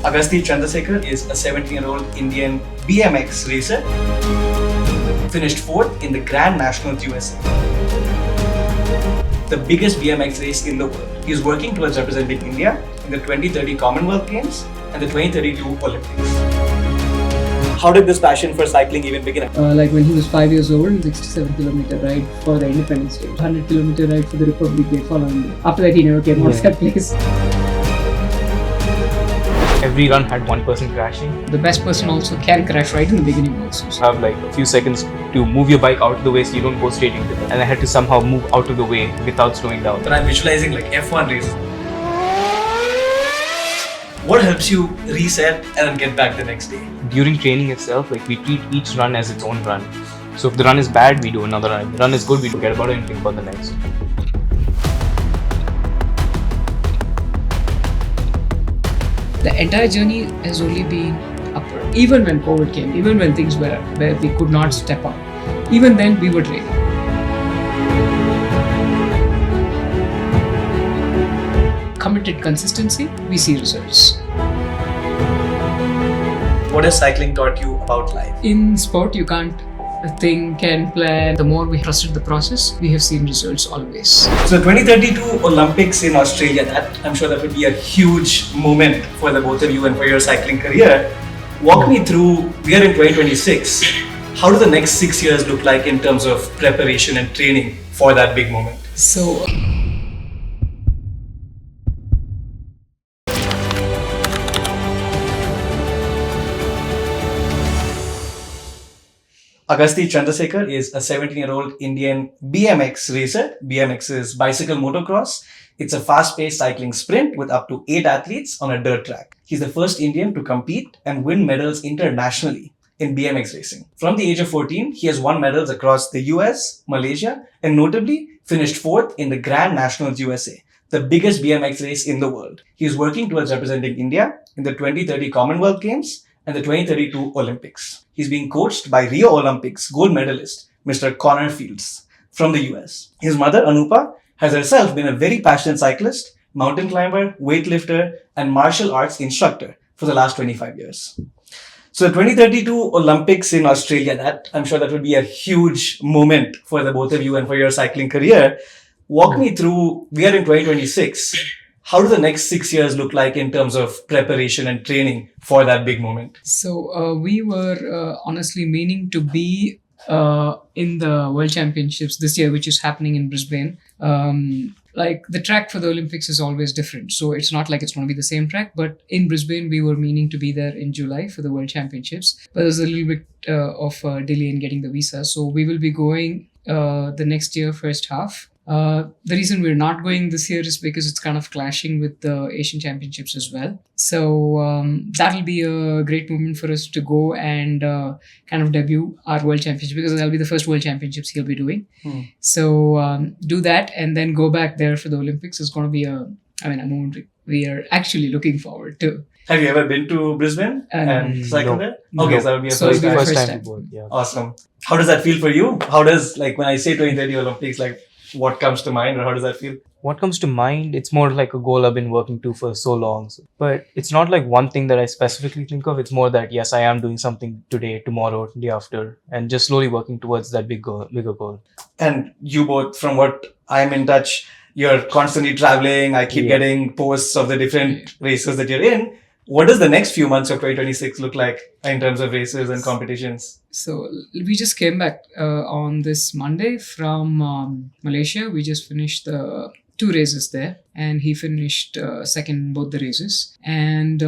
Agasti Chandrasekhar is a 17-year-old Indian BMX racer. Finished 4th in the Grand Nationals USA. The biggest BMX race in the world. He is working towards representing India in the 2030 Commonwealth Games and the 2032 Olympics. How did this passion for cycling even begin? Like when he was 5 years old, 67-kilometer ride for the Independence Day, 100-kilometer ride for the Republic Day following day. After that, he never came out of that place. Every run had one person crashing. The best person also can crash right in the beginning also. You have like a few seconds to move your bike out of the way so you don't go straight into it. And I had to somehow move out of the way without slowing down. But I'm visualizing like F1 races. What helps you reset and then get back the next day? During training itself, like we treat each run as its own run. So if the run is bad, we do another run. If the run is good, we forget about it and think about the next. The entire journey has only been upward. Even when COVID came, even when things were where we could not step up, even then we were training. Committed consistency, we see results. What has cycling taught you about life? In sport, you can't think and plan. The more we trusted the process, we have seen results always. So 2032 Olympics in Australia, that I'm sure that would be a huge moment for the both of you and for your cycling career. Walk me through, we are in 2026. How do the next 6 years look like in terms of preparation and training for that big moment? So, Agasti Chandrasekhar is a 17-year-old Indian BMX racer. BMX is bicycle motocross. It's a fast-paced cycling sprint with up to 8 athletes on a dirt track. He's the first Indian to compete and win medals internationally in BMX racing. From the age of 14, he has won medals across the US, Malaysia, and notably finished 4th in the Grand Nationals USA, the biggest BMX race in the world. He is working towards representing India in the 2030 Commonwealth Games and the 2032 Olympics. He's being coached by Rio Olympics gold medalist Mr. Connor Fields from the US. His mother, Anupa, has herself been a very passionate cyclist, mountain climber, weightlifter, and martial arts instructor for the last 25 years. So the 2032 Olympics in Australia, that I'm sure that would be a huge moment for the both of you and for your cycling career. Walk me through, we are in 2026. How do the next 6 years look like in terms of preparation and training for that big moment? So we were honestly meaning to be in the World Championships this year, which is happening in Brisbane. Like the track for the Olympics is always different. So it's not like it's going to be the same track, but in Brisbane, we were meaning to be there in July for the World Championships. But there's a little bit of delay in getting the visa. So we will be going the next year, first half. The reason we're not going this year is because it's kind of clashing with the Asian Championships as well. So that'll be a great moment for us to go and kind of debut our World Championship, because that'll be the first World Championships he'll be doing. So do that and then go back there for the Olympics is going to be a moment we are actually looking forward to. Have you ever been to Brisbane and cycled there? No. Okay, so that would be a So first it'll be time. our First time. time. Yeah. Awesome. How does that feel for you? How does, like when I say 2030 Olympics, like what comes to mind or how does that feel? What comes to mind, it's more like a goal I've been working to for so long. But it's not like one thing that I specifically think of. It's more that, yes, I am doing something today, tomorrow, day after, and just slowly working towards that bigger goal. And you both, from what I'm in touch, you're constantly traveling. I keep getting posts of the different races that you're in. What does the next few months of 2026 look like in terms of races and competitions? So we just came back on this Monday from Malaysia. We just finished the 2 races there, and he finished second in both the races. And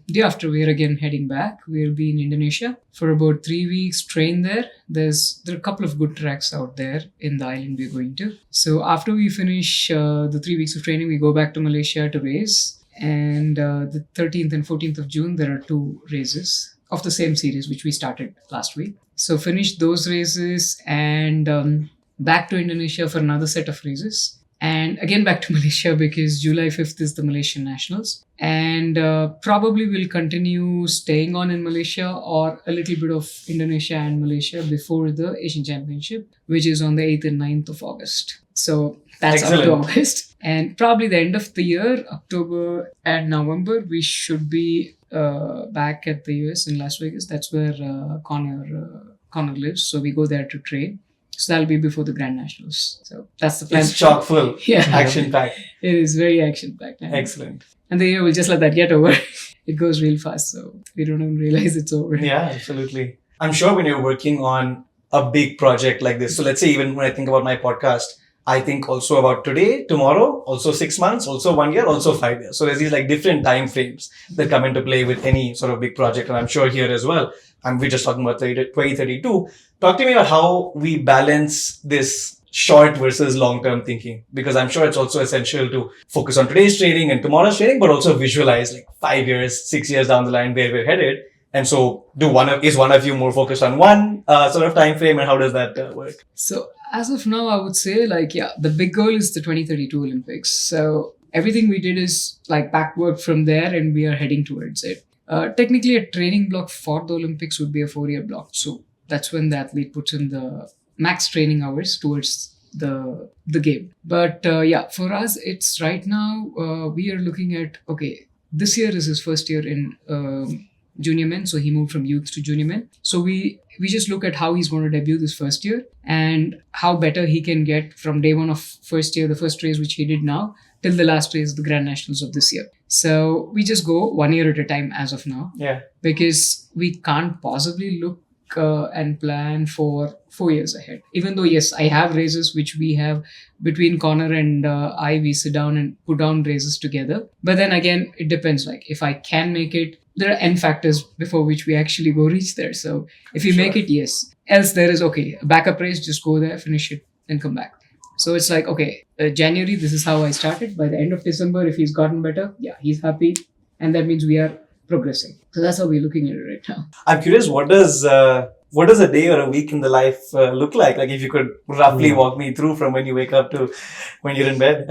day after, we're again heading back. We'll be in Indonesia for about 3 weeks, train there. There are a couple of good tracks out there in the island we're going to. So after we finish the 3 weeks of training, we go back to Malaysia to race. And the 13th and 14th of June, there are 2 races of the same series, which we started last week. So finished those races and back to Indonesia for another set of races. And again back to Malaysia because July 5th is the Malaysian Nationals. And probably we'll continue staying on in Malaysia or a little bit of Indonesia and Malaysia before the Asian Championship, which is on the 8th and 9th of August. So that's Excellent. up to August. And probably the end of the year, October and November, we should be back at the US in Las Vegas. That's where Connor lives. So we go there to train. So that'll be before the Grand Nationals. So that's the plan. It's chock full. Yeah. Action packed. It is very action packed. Excellent. And the year will just let that get over. It goes real fast, so we don't even realize it's over. Yeah, absolutely. I'm sure when you're working on a big project like this, so let's say even when I think about my podcast, I think also about today, tomorrow, also 6 months, also 1 year, also 5 years. So there's these like different time frames that come into play with any sort of big project. And I'm sure here as well. And we're just talking about 2032. Talk to me about how we balance this short versus long-term thinking, because I'm sure it's also essential to focus on today's training and tomorrow's training, but also visualize like 5 years, 6 years down the line where we're headed. And so is one of you more focused on one sort of time frame, and how does that work? So as of now, I would say the big goal is the 2032 Olympics. So everything we did is like backward from there, and we are heading towards it. Technically, a training block for the Olympics would be a 4-year block. So that's when the athlete puts in the max training hours towards the game. But for us, it's right now, we are looking at, this year is his first year in junior men. So he moved from youth to junior men. So we just look at how he's going to debut this first year and how better he can get from day one of first year, the first race, which he did now, till the last race, the Grand Nationals of this year. So we just go 1 year at a time as of now. Yeah. Because we can't possibly look and plan for 4 years ahead. Even though, yes, I have races which we have between Connor and we sit down and put down races together. But then again, it depends. Like if I can make it, there are N factors before which we actually go reach there. So if you make it, yes. Else there is, a backup race, just go there, finish it, and come back. So it's like, January, this is how I started. By the end of December, if he's gotten better, he's happy. And that means we are progressing. So that's how we're looking at it right now. I'm curious, what does a day or a week in the life look like? Like if you could roughly walk me through from when you wake up to when you're in bed.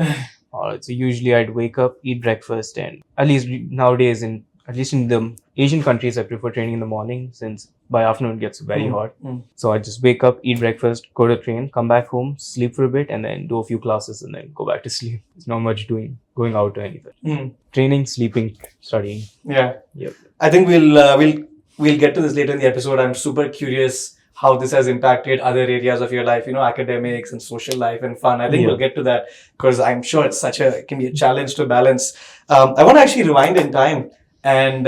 Alright, so usually I'd wake up, eat breakfast, and at least nowadays at least in the Asian countries, I prefer training in the morning since by afternoon it gets very hot. So I just wake up, eat breakfast, go to train, come back home, sleep for a bit, and then do a few classes and then go back to sleep. There's not much going out or anything. Training, sleeping, studying. Yeah. Yep. I think we'll get to this later in the episode. I'm super curious how this has impacted other areas of your life, academics and social life and fun. I think we'll get to that because I'm sure it can be a challenge to balance. I want to actually rewind in time and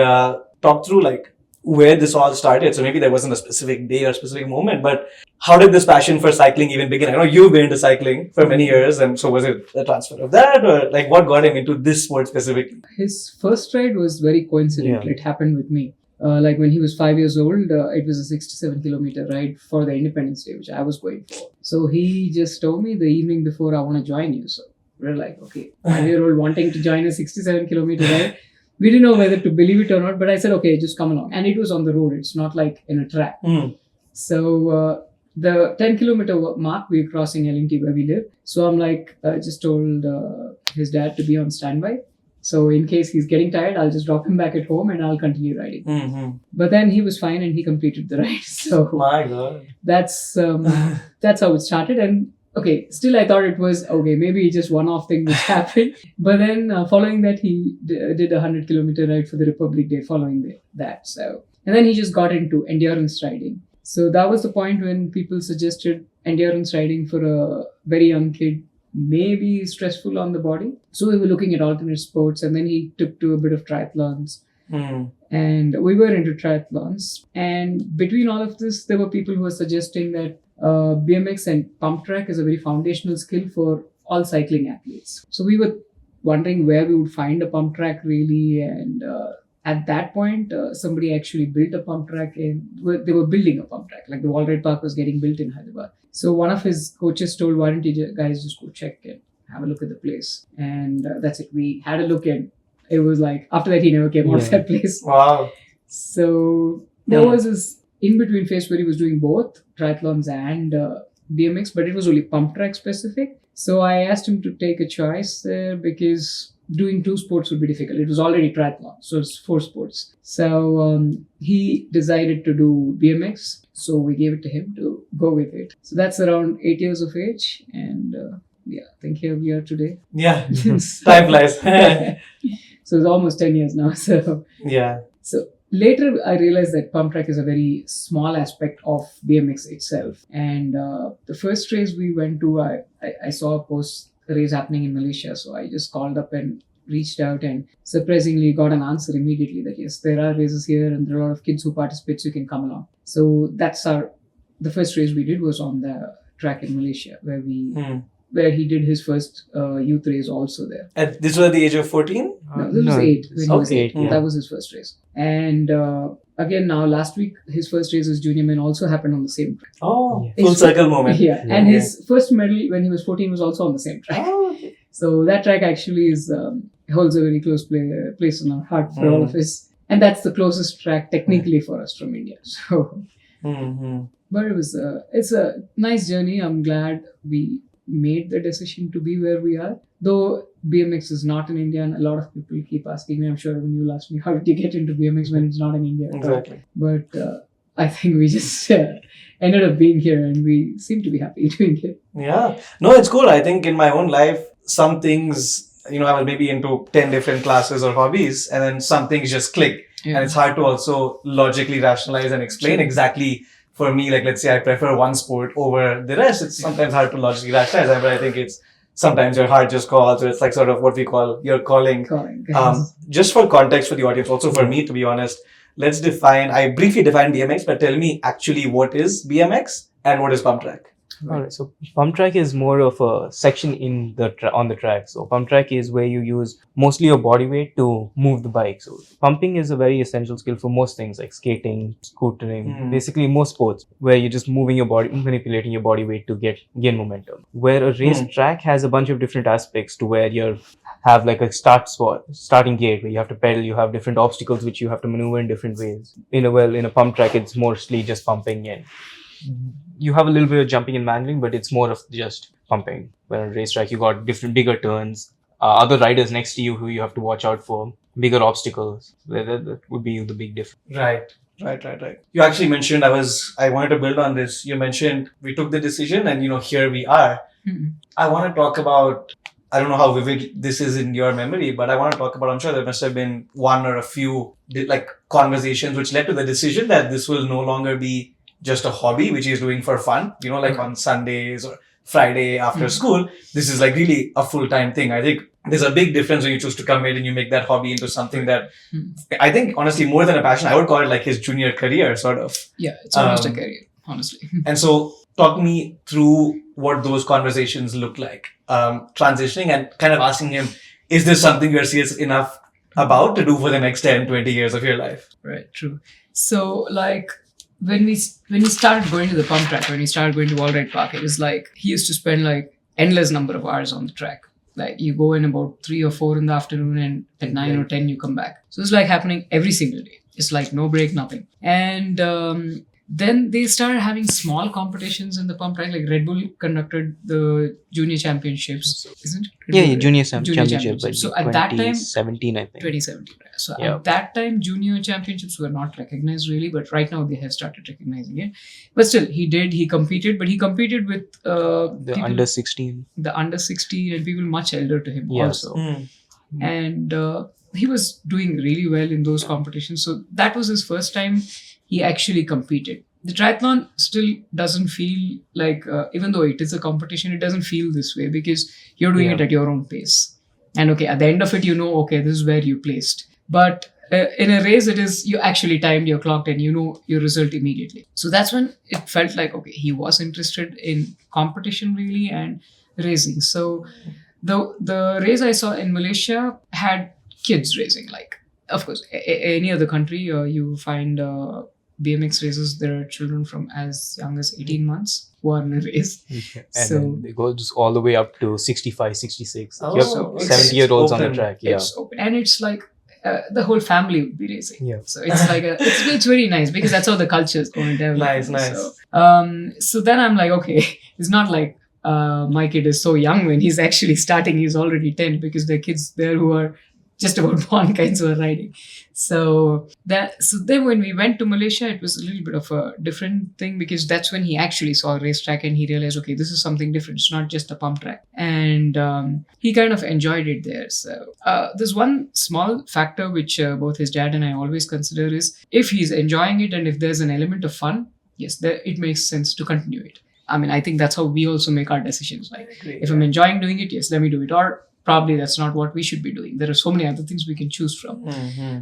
talk through like where this all started. So maybe there wasn't a specific day or specific moment, but how did this passion for cycling even begin? I know you've been into cycling for many years, and so was it a transfer of that, or like what got him into this sport specifically? His first ride was very coincidental. It happened with me. Like when he was 5 years old, it was a 67 kilometer ride for the Independence Day, which I was going for. So he just told me the evening before, I want to join you. So we're like, 5-year-old wanting to join a 67 kilometer ride. We didn't know whether to believe it or not, but I said, just come along. And it was on the road. It's not like in a track. So the 10 kilometer mark, we were crossing L&T where we live. So I'm like, just told his dad to be on standby. So in case he's getting tired, I'll just drop him back at home and I'll continue riding. But then he was fine and he completed the ride. So my God, that's how it started. And still I thought it was maybe just one-off thing which happened. But then following that, he did a 100 kilometer ride for the Republic Day following that. So and then he just got into endurance riding. So that was the point when people suggested endurance riding for a very young kid may be stressful on the body. So we were looking at alternate sports, and then he took to a bit of triathlons. And we were into triathlons. And between all of this, there were people who were suggesting that BMX and pump track is a very foundational skill for all cycling athletes. So we were wondering where we would find a pump track really. And at that point, somebody actually built a pump track they were building a pump track. Like the Walride Park was getting built in Hyderabad. So one of his coaches told, why don't you guys just go check and have a look at the place? And that's it. We had a look, and it was like, after that, he never came out of that place. Wow. So there was this in-between phase where he was doing both triathlons and BMX, but it was only pump track specific. So I asked him to take a choice there because doing 2 sports would be difficult. It was already triathlon, so it's 4 sports. So he decided to do BMX. So we gave it to him to go with it. So that's around 8 years of age. And I think here we are today. Yeah, time flies. So it's almost 10 years now. So yeah. So later I realized that pump track is a very small aspect of BMX itself. And the first race we went to, I saw a post race happening in Malaysia. So I just called up and reached out and surprisingly got an answer immediately that yes, there are races here and there are a lot of kids who participate, so you can come along. So that's the first race we did was on the track in Malaysia where he did his first youth race also there. And this was at the age of 14? No, this was 8. When he was 8. Yeah. That was his first race. And again, now last week, his first race as junior man also happened on the same track. Oh, Yeah. full circle moment. Yeah. And his first medal when he was 14 was also on the same track. Oh, okay. So that track actually holds a very close place in our heart for all of us. And that's the closest track technically for us from India. So, but it's a nice journey. I'm glad we made the decision to be where we are. Though BMX is not in India, and a lot of people keep asking me, I'm sure when you'll ask me, how did you get into BMX when it's not in India? Exactly. But I think we just ended up being here and we seem to be happy doing it. Yeah. No, it's cool. I think in my own life, some things, I was maybe into 10 different classes or hobbies, and then some things just click. Yeah. And it's hard to also logically rationalize and explain exactly. For me, like, let's say I prefer one sport over the rest. It's sometimes hard to logically rationalize, but I think it's sometimes your heart just calls, or it's like sort of what we call your calling. Just for context for the audience, also for me, to be honest, I briefly define BMX, but tell me actually what is BMX and what is pump track? Alright, so pump track is more of a section in on the track. So pump track is where you use mostly your body weight to move the bike. So pumping is a very essential skill for most things like skating, scootering, basically most sports where you're just moving your body, manipulating your body weight to gain momentum. Where a race track has a bunch of different aspects to where you have like a starting gate where you have to pedal, you have different obstacles which you have to maneuver in different ways. In a pump track, it's mostly just pumping in. You have a little bit of jumping and manualing, but it's more of just pumping. Where on a racetrack, you got bigger turns, other riders next to you who you have to watch out for, bigger obstacles. That would be the big difference. Right. You actually mentioned, I wanted to build on this. You mentioned we took the decision and, here we are. I want to talk about, I don't know how vivid this is in your memory, but I want to talk about, I'm sure there must have been one or a few like conversations which led to the decision that this will no longer be just a hobby which he's doing for fun, like on Sundays or Friday after school. This is like really a full-time thing. I think there's a big difference when you choose to commit and you make that hobby into something that I think honestly more than a passion, I would call it like his junior career sort of. Yeah, it's almost a career, honestly. And so talk me through what those conversations look like, transitioning and kind of asking him, is this something you're serious enough about to do for the next 10, 20 years of your life? Right, true. So like, when we started going to the pump track, when we started going to Wallride Park, it was like he used to spend like endless number of hours on the track. Like you go in about 3 or 4 in the afternoon and at 9 or 10 you come back. So it's like happening every single day. It's like no break, nothing. And then they started having small competitions in the pump track. Like Red Bull conducted the junior championships, isn't it? Yeah, junior championships. Like so at that time, 2017, I think. 2017. So at that time, junior championships were not recognized really, but right now they have started recognizing it. But still, he competed, but he competed with the under 16. The under 16 and people much elder to him Yes. also. And he was doing really well in those competitions. So that was his first time he actually competed. The triathlon still doesn't feel like, even though it is a competition, it doesn't feel this way because you're doing it at your own pace. And okay, at the end of it, okay, this is where you placed. But in a race, it is you actually timed your clock and you know your result immediately. So that's when it felt like, okay, he was interested in competition really and racing. So the race I saw in Malaysia had kids racing. Like, of course, any other country, you find BMX races, there are children from as young as 18 months who are in a race. And then they go just all the way up to 65, 66. Oh, you have so 70-year-olds on the open. track. Yeah. It's open. And it's like the whole family would be racing. Yeah. So it's like it's very nice because that's how the culture is going to develop. Nice. So then I'm like, okay, it's not like my kid is so young when he's actually starting. He's already 10 because there are kids there who are just about born kinds who are riding. So then when we went to Malaysia, it was a little bit of a different thing, because that's when he actually saw a racetrack and he realized, okay, this is something different. It's not just a pump track, and he kind of enjoyed it there. So there's one small factor which both his dad and I always consider is, if he's enjoying it and if there's an element of fun, yes, it makes sense to continue it. I mean, I think that's how we also make our decisions. Like, if I'm enjoying doing it, yes, let me do it. Or probably that's not what we should be doing. There are so many other things we can choose from.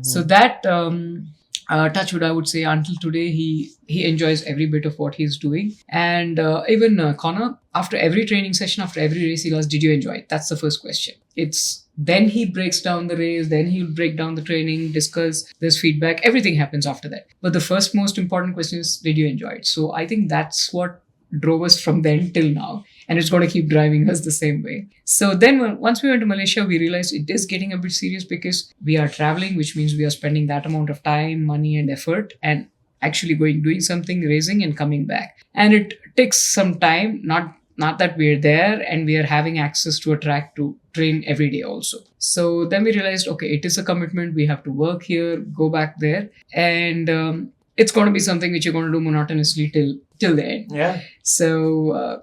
So that touchwood, I would say, until today, he enjoys every bit of what he's doing. And even Connor, after every training session, after every race, he goes, "Did you enjoy it?" That's the first question. It's then he breaks down the race, then he'll break down the training, discuss, there's feedback, everything happens after that. But the first most important question is, did you enjoy it? So I think that's what drove us from then till now, and it's going to keep driving us the same way. So then once we went to Malaysia, we realized it is getting a bit serious, because we are traveling, which means we are spending that amount of time, money and effort, and actually doing something, racing and coming back. And it takes some time, not that we're there and we are having access to a track to train every day also. So then we realized, okay, it is a commitment. We have to work here, go back there, and it's going to be something which you're going to do monotonously till the end. Yeah. So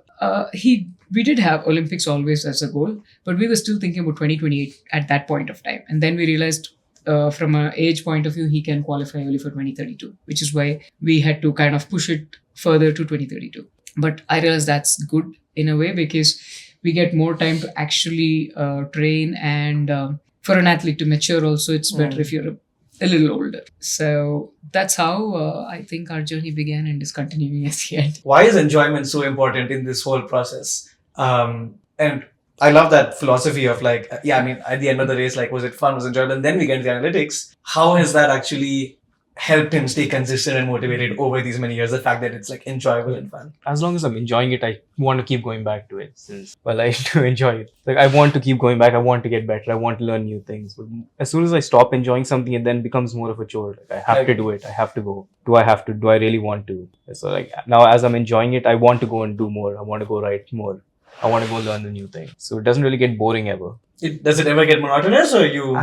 we did have Olympics always as a goal, but we were still thinking about 2028 at that point of time. And then we realized from an age point of view, he can qualify only for 2032, which is why we had to kind of push it further to 2032. But I realized that's good in a way, because we get more time to actually train, and for an athlete to mature also, it's better if you're a little older. So that's how I think our journey began and is continuing as yet. Why is enjoyment so important in this whole process? And I love that philosophy of like, at the end of the race, like, was it fun, was it enjoyable? And then we get into the analytics. How has that actually helped him stay consistent and motivated over these many years? The fact that it's like enjoyable and fun. As long as I'm enjoying it, I want to keep going back to it, since, well, I do enjoy it. Like, I want to keep going back. I want to get better. I want to learn new things. But as soon as I stop enjoying something, it then becomes more of a chore. Like, I have to do it. I have to go. Do I have to? Do I really want to? So like, now as I'm enjoying it, I want to go and do more. I want to go write more. I want to go learn the new thing. So it doesn't really get boring ever. Does it ever get monotonous, or you?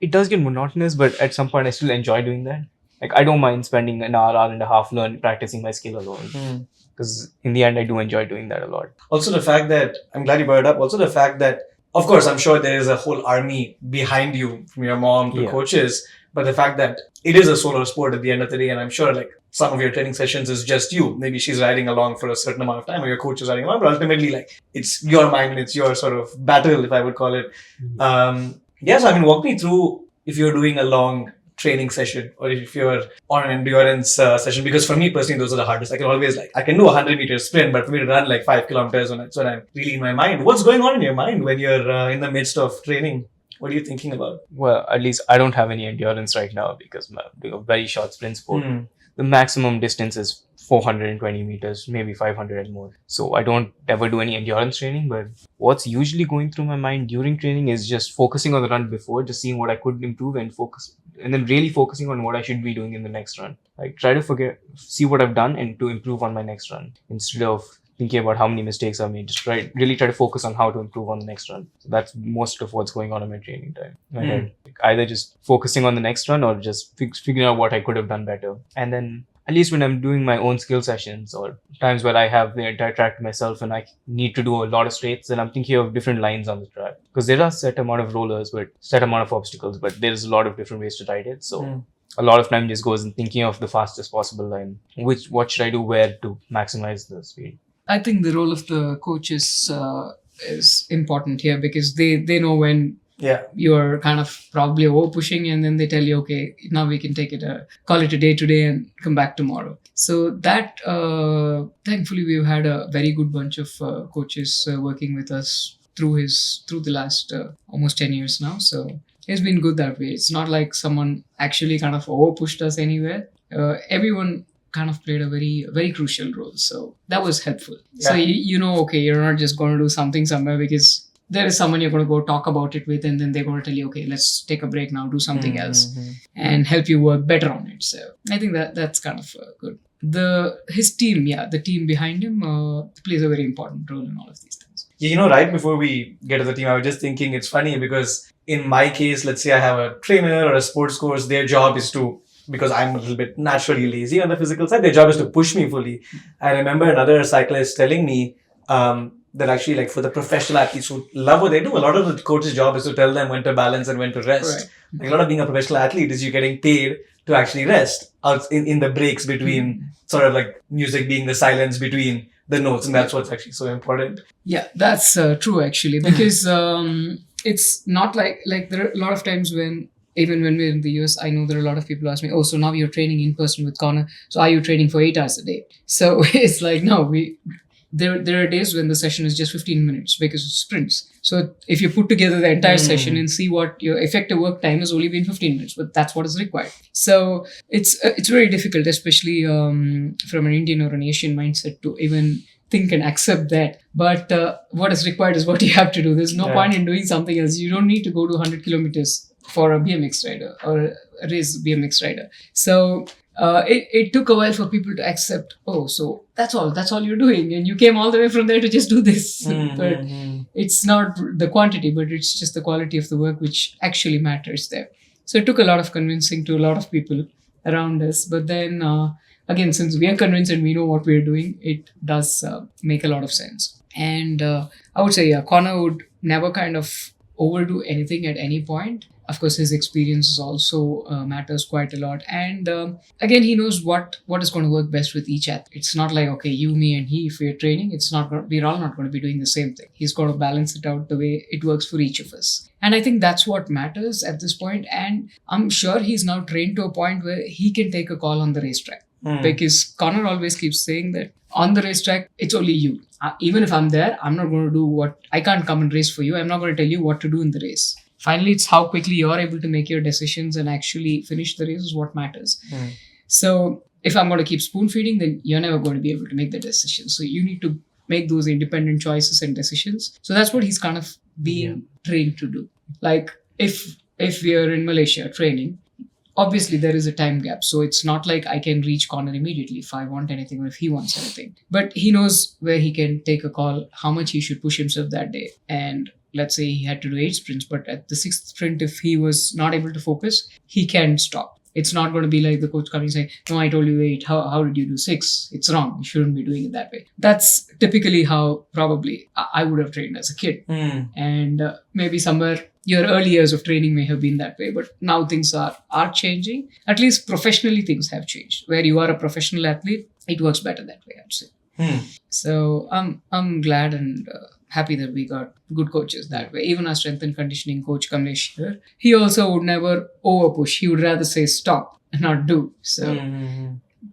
It does get monotonous, but at some point I still enjoy doing that. Like, I don't mind spending an hour and a half practicing my skill alone. Because in the end, I do enjoy doing that a lot. Also the fact that, I'm glad you brought it up, also the fact that, of course, I'm sure there is a whole army behind you, from your mom to coaches, but the fact that it is a solo sport at the end of the day, and I'm sure like some of your training sessions is just you. Maybe she's riding along for a certain amount of time, or your coach is riding along, but ultimately, like, it's your mind and it's your sort of battle, if I would call it. Walk me through if you're doing a long training session, or if you're on an endurance session, because for me personally, those are the hardest. I can do a 100-meter sprint, but for me to run like 5 kilometers when I'm really in my mind. What's going on in your mind when you're in the midst of training? What are you thinking about? Well, at least I don't have any endurance right now, because I'm doing a very short sprint sport. The maximum distance is 420 meters, maybe 500 and more. So I don't ever do any endurance training, but what's usually going through my mind during training is just focusing on the run before, just seeing what I could improve and then really focusing on what I should be doing in the next run. Like, try to see what I've done and to improve on my next run, instead of thinking about how many mistakes I've made. Just really try to focus on how to improve on the next run. So that's most of what's going on in my training time. Like, either just focusing on the next run, or just figuring out what I could have done better. And then, at least when I'm doing my own skill sessions, or times where I have the entire track to myself and I need to do a lot of straights, then I'm thinking of different lines on the track. Because there are set amount of rollers, but set amount of obstacles, but there's a lot of different ways to ride it. So a lot of time just goes in thinking of the fastest possible line. What should I do where to maximize the speed? I think the role of the coaches is important here, because they know when you're kind of probably over pushing, and then they tell you, okay, now we can call it a day today and come back tomorrow. So that thankfully we've had a very good bunch of coaches working with us through the last almost 10 years now. So it's been good that way. It's not like someone actually kind of over pushed us anywhere. Everyone kind of played a very, very crucial role. So that was helpful. So okay, you're not just going to do something somewhere because there is someone you're going to go talk about it with, and then they're going to tell you, okay, let's take a break now, do something else, and help you work better on it. So I think that's kind of good. The team behind him plays a very important role in all of these things. Right before we get to the team, I was just thinking it's funny because in my case, let's say I have a trainer or a sports coach, their job is to, because I'm a little bit naturally lazy on the physical side, their job is to push me fully. I remember another cyclist telling me that actually, like for the professional athletes who love what they do, a lot of the coach's job is to tell them when to balance and when to rest. Right. Like a lot of being a professional athlete is you getting paid to actually rest out in the breaks between sort of like music being the silence between the notes, and that's what's actually so important. Yeah, that's true actually, because it's not like there are a lot of times when, even when we're in the US, I know there are a lot of people ask me, oh, so now you're training in person with Connor, so are you training for 8 hours a day? So it's like, no, there are days when the session is just 15 minutes because it's sprints. So if you put together the entire session and see what your effective work time has only been 15 minutes, but that's what is required. So it's very difficult, especially from an Indian or an Asian mindset, to even think and accept that. But what is required is what you have to do. There's no point in doing something else. You don't need to go to 100 kilometers for a BMX rider or a race BMX rider. So it took a while for people to accept, oh, so that's all you're doing, and you came all the way from there to just do this. But it's not the quantity, but it's just the quality of the work which actually matters there. So it took a lot of convincing to a lot of people around us, but then again, since we are convinced and we know what we're doing, it does make a lot of sense. And I would say Connor would never kind of overdo anything at any point. Of course, his experience also matters quite a lot. And again, he knows what is going to work best with each athlete. It's not like, okay, you, me, and he, if we're training, we're all not going to be doing the same thing. He's got to balance it out the way it works for each of us. And I think that's what matters at this point. And I'm sure he's now trained to a point where he can take a call on the racetrack. Because Connor always keeps saying that on the racetrack, it's only you. Even if I'm there, I'm not going to do I can't come and race for you. I'm not going to tell you what to do in the race. Finally, it's how quickly you're able to make your decisions and actually finish the race is what matters. So if I'm going to keep spoon feeding, then you're never going to be able to make the decision. So you need to make those independent choices and decisions. So that's what he's kind of being trained to do. Like if we are in Malaysia training, obviously there is a time gap. So it's not like I can reach Connor immediately if I want anything or if he wants anything. But he knows where he can take a call, how much he should push himself that day. And let's say he had to do 8 sprints, but at the 6th sprint, if he was not able to focus, he can stop. It's not going to be like the coach coming saying, no, I told you 8. How did you do 6? It's wrong. You shouldn't be doing it that way. That's typically how probably I would have trained as a kid. And maybe somewhere your early years of training may have been that way, but now things are changing. At least professionally, things have changed. Where you are a professional athlete, it works better that way, I'd say. So I'm glad and happy that we got good coaches that way. Even our strength and conditioning coach Kamlesh here, he also would never over push. He would rather say stop and not do. So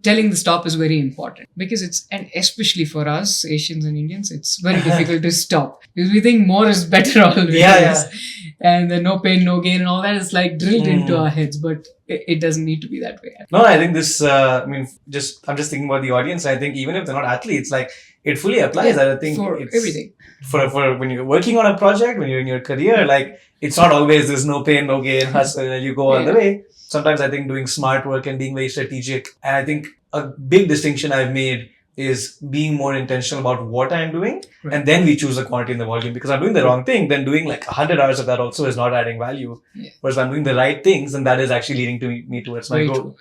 telling the stop is very important because and especially for us Asians and Indians, it's very difficult to stop because we think more is better always. And the no pain, no gain and all that is like drilled into our heads, but it doesn't need to be that way. No, I think this, I'm just thinking about the audience. I think even if they're not athletes, like it fully applies. I think for it's everything. For when you're working on a project, when you're in your career, like it's not always this no pain, no gain hustle and you go all the way. Sometimes I think doing smart work and being very strategic. And I think a big distinction I've made is being more intentional about what I'm doing. And then we choose the quantity and the volume, because I'm doing the wrong thing. Then doing like 100 hours of that also is not adding value. Whereas I'm doing the right things, and that is actually leading to me towards my goal.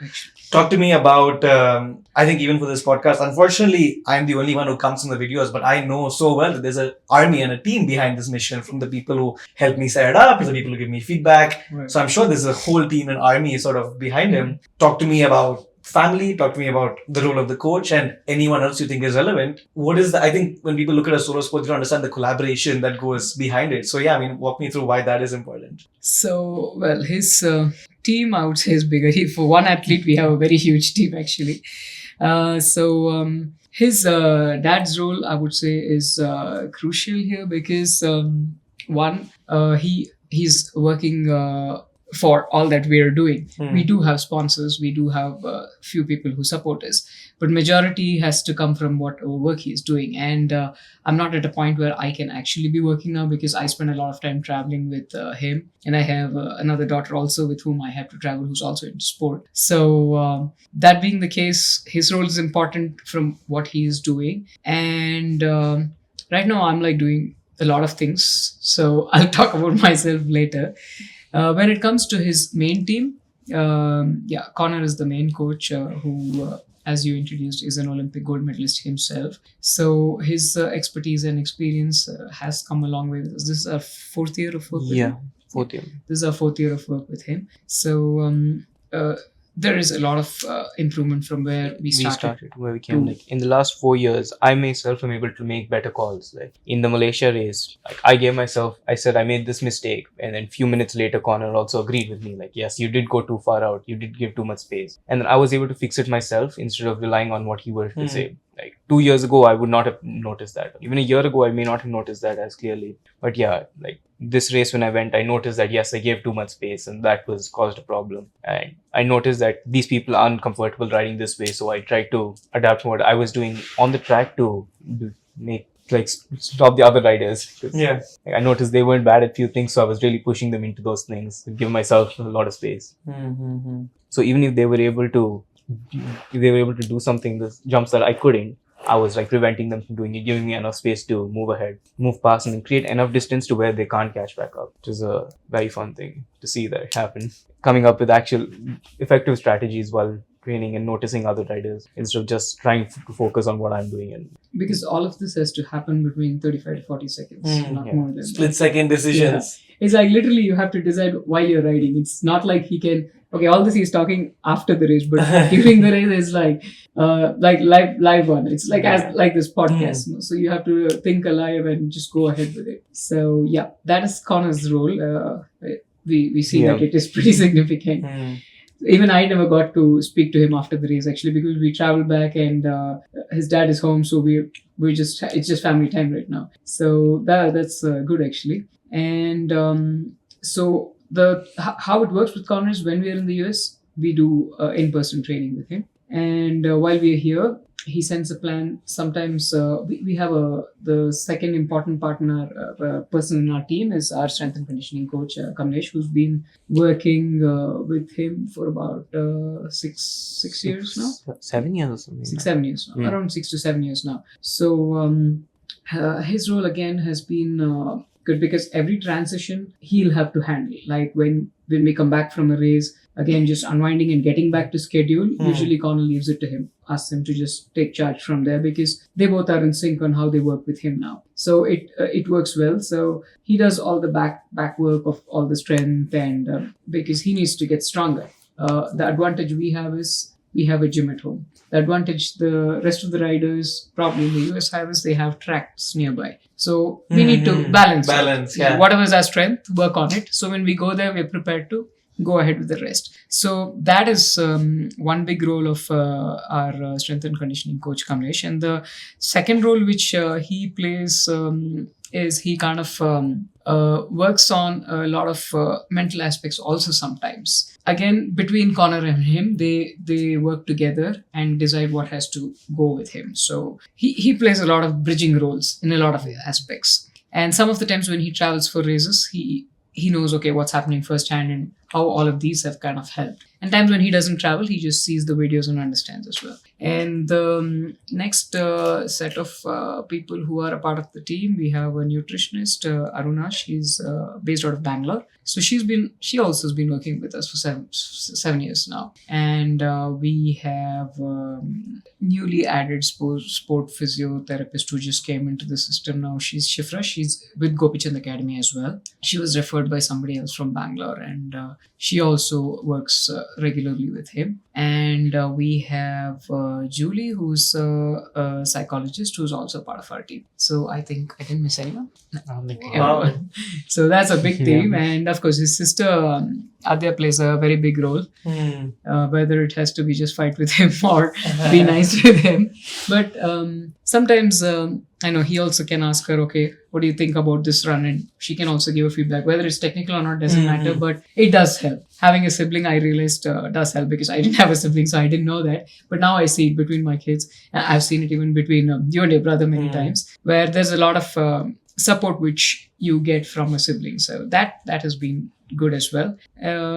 Talk to me about, I think even for this podcast, unfortunately, I'm the only one who comes in the videos, but I know so well that there's an army and a team behind this mission, from the people who help me set it up, to the people who give me feedback. So I'm sure there's a whole team and army sort of behind him. Talk to me about family, talk to me about the role of the coach and anyone else you think is relevant. I think when people look at a solo sport, they don't understand the collaboration that goes behind it. So walk me through why that is important. So, well, his team, I would say, is bigger. For one athlete, we have a very huge team actually. His dad's role, I would say, is crucial here because he's working for all that we are doing. We do have sponsors, we do have a few people who support us, but majority has to come from what work he is doing. And I'm not at a point where I can actually be working now because I spend a lot of time traveling with him, and I have another daughter also with whom I have to travel, who's also into sport. So that being the case, his role is important from what he is doing. And right now I'm like doing a lot of things. So I'll talk about myself later. When it comes to his main team, Connor is the main coach who, as you introduced, is an Olympic gold medalist himself. So his expertise and experience has come a long way with us. This is our fourth year of work with him. Fourth year. This is our fourth year of work with him. So there is a lot of improvement from where we started. Where we came. Like in the last 4 years, I myself am able to make better calls. Like in the Malaysia race, like I said I made this mistake, and then few minutes later, Connor also agreed with me. Like, yes, you did go too far out. You did give too much space, and then I was able to fix it myself instead of relying on what he were to say. Like 2 years ago, I would not have noticed that. Even a year ago, I may not have noticed that as clearly. But yeah, like this race when I went, I noticed that yes, I gave too much space, and that was caused a problem. And I noticed that these people aren't comfortable riding this way, so I tried to adapt what I was doing on the track to make stop the other riders. Yeah. I noticed they weren't bad at few things, so I was really pushing them into those things to give myself a lot of space. So even if they were able to do something, the jumps that I couldn't, I was like preventing them from doing it, giving me enough space to move ahead, move past, and then create enough distance to where they can't catch back up, which is a very fun thing to see that happen. Coming up with actual effective strategies while training and noticing other riders instead of just trying to focus on what I'm doing. And because all of this has to happen between 35 to 40 seconds, not more than split second decisions. Yeah. It's like literally you have to decide while you're riding. It's not like he can. Okay, all this he's talking after the race, but during the race is like live one. It's like as like this podcast. You know? So you have to think alive and just go ahead with it. So yeah, that is Connor's role. We see that it is pretty significant. Even I never got to speak to him after the race actually, because we traveled back and his dad is home, so we just it's just family time right now. So that's good actually. And so how it works with Connor is when we are in the US, we do in-person training with him, and while we are here, he sends a plan. Sometimes we have the second important partner person in our team is our strength and conditioning coach Kamlesh, who's been working with him for about 6 years now. 7 years or something. 6-7 years now. Around 6 to 7 years now. So his role again has been good, because every transition he'll have to handle. Like when we come back from a race, again just unwinding and getting back to schedule, usually Connor leaves it to him, asks him to just take charge from there, because they both are in sync on how they work with him now. So it works well. So he does all the back work of all the strength, and because he needs to get stronger. The advantage we have is we have a gym at home. The advantage the rest of the riders, probably in the US highways, they have tracks nearby. So we need to balance. Yeah. Whatever is our strength, work on it. So when we go there, we're prepared to go ahead with the rest. So that is one big role of our strength and conditioning coach Kamlesh. And the second role which he plays is he kind of works on a lot of mental aspects also sometimes. Again, between Connor and him, they work together and decide what has to go with him. So he plays a lot of bridging roles in a lot of aspects. And some of the times when he travels for races, he knows, okay, what's happening firsthand and how all of these have kind of helped. And times when he doesn't travel, he just sees the videos and understands as well. And the next set of people who are a part of the team, we have a nutritionist, Aruna. She's based out of Bangalore. So she also has been working with us for seven years now. And we have newly added sport physiotherapist who just came into the system now. She's Shifra. She's with Gopichand Academy as well. She was referred by somebody else from Bangalore, and she also works regularly with him. And we have Julie, who's a psychologist, who's also part of our team. So I think I didn't miss anyone. Wow. So that's a big team. And of course, his sister Adya plays a very big role, whether it has to be just fight with him or be nice with him. But sometimes I know he also can ask her, okay, what do you think about this run? And she can also give a feedback. Whether it's technical or not doesn't matter, but it does help. Having a sibling, I realized does help, because I didn't have a sibling, so I didn't know that. But now I see it between my kids. I've seen it even between you and your brother many times, where there's a lot of support which you get from a sibling. So that has been good as well.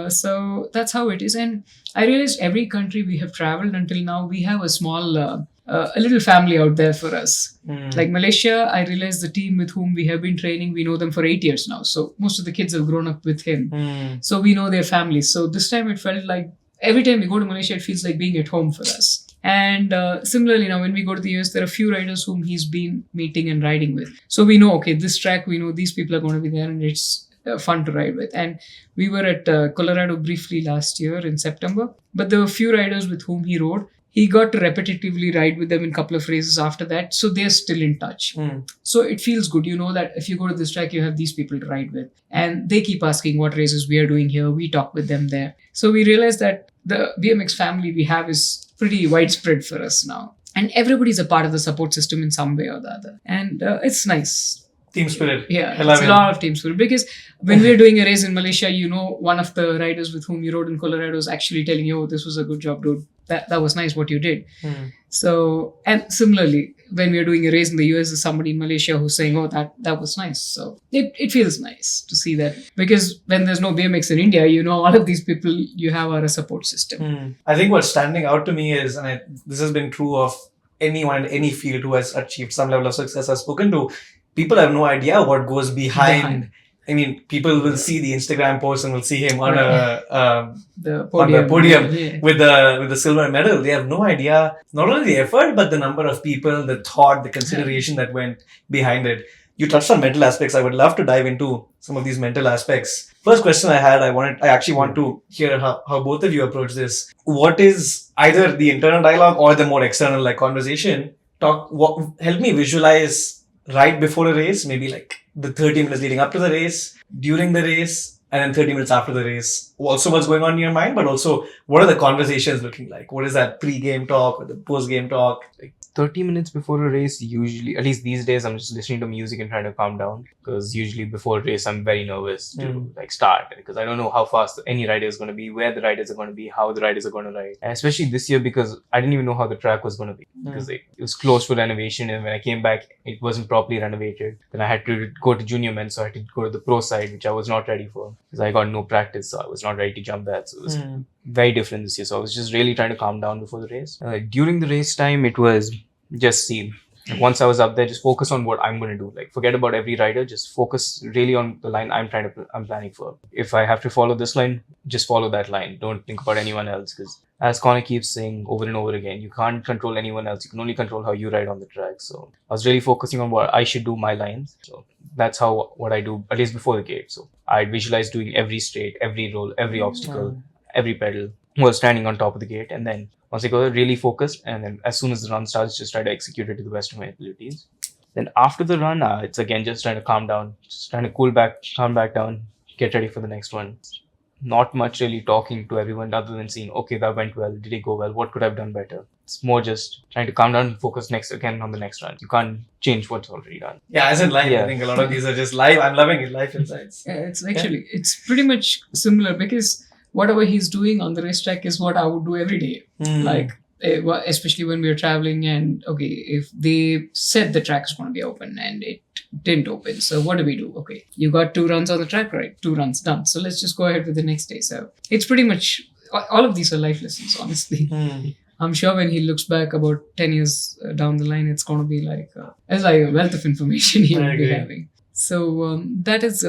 So that's how it is. And I realized every country we have traveled until now, we have a small a little family out there for us. Mm. Like Malaysia, I realized the team with whom we have been training, we know them for 8 years now. So most of the kids have grown up with him. Mm. So we know their families. So this time it felt like every time we go to Malaysia, it feels like being at home for us. And similarly, now when we go to the US, there are a few riders whom he's been meeting and riding with. So we know, okay, this track, we know these people are going to be there and it's fun to ride with. And we were at Colorado briefly last year in September, but there were a few riders with whom he rode. He got to repetitively ride with them in a couple of races after that. So they're still in touch. Mm. So it feels good. You know that if you go to this track, you have these people to ride with. And they keep asking what races we are doing here. We talk with them there. So we realize that the BMX family we have is pretty widespread for us now. And everybody's a part of the support system in some way or the other. And it's nice. Team spirit. Yeah, I love it's it. a lot of team spirit. Because when we're doing a race in Malaysia, you know, one of the riders with whom you rode in Colorado is actually telling you, oh, this was a good job, dude. That was nice what you did. Mm. So, and similarly, when we're doing a race in the US, there's somebody in Malaysia who's saying, oh, that was nice. So it feels nice to see that. Because when there's no BMX in India, you know, all of these people you have are a support system. Mm. I think what's standing out to me is, and this has been true of anyone in any field who has achieved some level of success I've spoken to, people have no idea what goes behind. I mean, people will see the Instagram post and will see him on The on the podium yeah. with the silver medal. They have no idea not only the effort but the number of people, the thought, the consideration that went behind it. You touched on mental aspects. I would love to dive into some of these mental aspects. First question I had, I actually want to hear how both of you approach this. What is either the internal dialogue or the more external like conversation? Help me visualize right before a race, maybe like the 30 minutes leading up to the race, during the race, and then 30 minutes after the race. Also what's going on in your mind, but also what are the conversations looking like? What is that pre-game talk or the post-game talk? Like 30 minutes before a race, usually, at least these days, I'm just listening to music and trying to calm down. Because usually before a race, I'm very nervous to like start. Because I don't know how fast any rider is going to be, where the riders are going to be, how the riders are going to ride. And especially this year because I didn't even know how the track was going to be. Because it was closed for renovation, and when I came back, it wasn't properly renovated. Then I had to go to junior men, so I had to go to the pro side, which I was not ready for. Because I got no practice, so I was not ready to jump that. So it was very different this year. So I was just really trying to calm down before the race. During the race time, it was just see. Once I was up there, just focus on what I'm going to do. Like, forget about every rider. Just focus really on the line I'm planning for. If I have to follow this line, just follow that line. Don't think about anyone else. Because as Connor keeps saying over and over again, you can't control anyone else. You can only control how you ride on the track. So I was really focusing on what I should do, my lines. So that's what I do, at least before the gate. So I visualize doing every straight, every roll, every obstacle, every pedal while standing on top of the gate. And then once I go really focused, and then as soon as the run starts, just try to execute it to the best of my abilities. Then after the run, it's again just trying to calm down, just trying to calm back down, get ready for the next one. Not much really talking to everyone other than saying, okay, that went well, did it go well, what could I have done better? It's more just trying to calm down and focus again on the next run. You can't change what's already done. Yeah, as in live. I think a lot of these are just live. I'm loving it, live insights. Yeah, it's pretty much similar because whatever he's doing on the racetrack is what I would do every day. Like, especially when we were traveling and, okay, if they said the track is going to be open and it didn't open. So what do we do? Okay, you got 2 runs on the track, right? 2 runs done. So let's just go ahead with the next day. So it's pretty much, all of these are life lessons, honestly. I'm sure when he looks back about 10 years down the line, it's going to be like a wealth of information he will be having. So that is,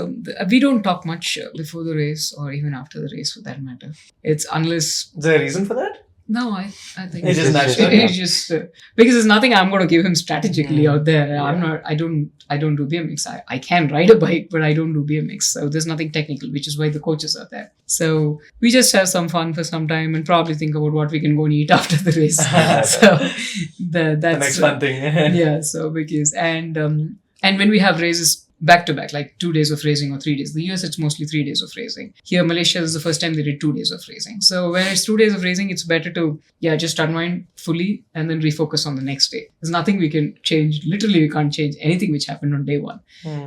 we don't talk much before the race or even after the race for that matter. It's unless... Is there a reason for that? No, I think it's just natural. It's just because there's nothing I'm going to give him strategically out there. I don't do BMX. I can ride a bike, but I don't do BMX. So there's nothing technical, which is why the coaches are there. So we just have some fun for some time and probably think about what we can go and eat after the race. So that's the next fun thing. Yeah. So because and when we have races back to back, like 2 days of racing or 3 days. The US, it's mostly 3 days of racing. Here, Malaysia, this is the first time they did 2 days of racing. So when it's 2 days of racing, it's better to, just unwind fully and then refocus on the next day. There's nothing we can change. Literally, we can't change anything which happened on day one.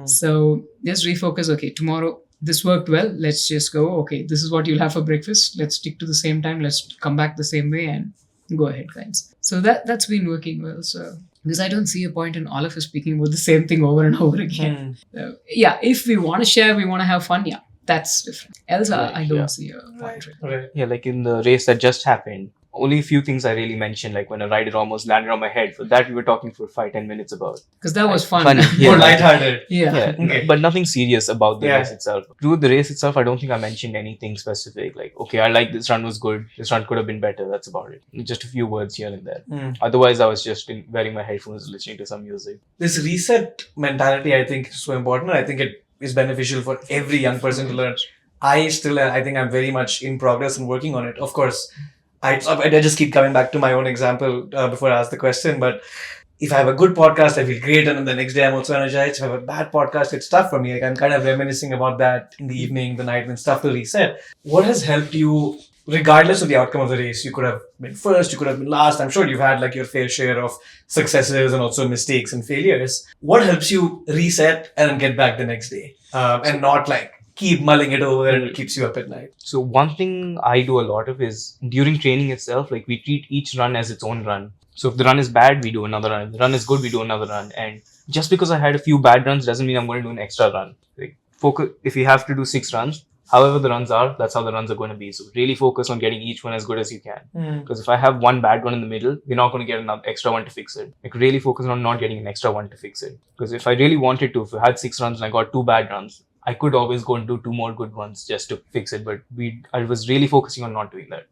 So just refocus. Okay, tomorrow, this worked well. Let's just go. Okay, this is what you'll have for breakfast. Let's stick to the same time. Let's come back the same way and go ahead, guys. So that's been working well. So because I don't see a point in all of us speaking about the same thing over and over again. So, if we want to share, we want to have fun, that's different. Else, I don't see a point. Yeah, like in the race that just happened, Only a few things I really mentioned, like when a rider almost landed on my head. For that, we were talking for 5-10 minutes about. Because that was fun. Funny, More yeah. lighthearted. Yeah. Okay. But nothing serious about the Yeah. race itself. Through the race itself, I don't think I mentioned anything specific. Like, okay, I like this run was good. This run could have been better. That's about it. Just a few words here and there. Otherwise, I was just wearing my headphones, listening to some music. This reset mentality, I think, is so important. I think it is beneficial for every young person to learn. I think I'm very much in progress and working on it. Of course, I just keep coming back to my own example before I ask the question. But if I have a good podcast, I feel great. And then the next day, I'm also energized. If I have a bad podcast, it's tough for me. Like, I'm kind of reminiscing about that in the evening, the night, when stuff to reset. What has helped you, regardless of the outcome of the race? You could have been first, you could have been last. I'm sure you've had like your fair share of successes and also mistakes and failures. What helps you reset and then get back the next day and not like keep mulling it over and it keeps you up at night? So one thing I do a lot of is during training itself, like we treat each run as its own run. So if the run is bad, we do another run. If the run is good, we do another run. And just because I had a few bad runs doesn't mean I'm going to do an extra run. Like, focus. If you have to do 6 runs, however the runs are, that's how the runs are going to be. So really focus on getting each one as good as you can. Because if I have one bad one in the middle, we're not going to get another extra one to fix it. Like really focus on not getting an extra one to fix it. Because if I really wanted to, if I had 6 runs and I got 2 bad runs, I could always go and do 2 more good ones just to fix it. But I was really focusing on not doing that.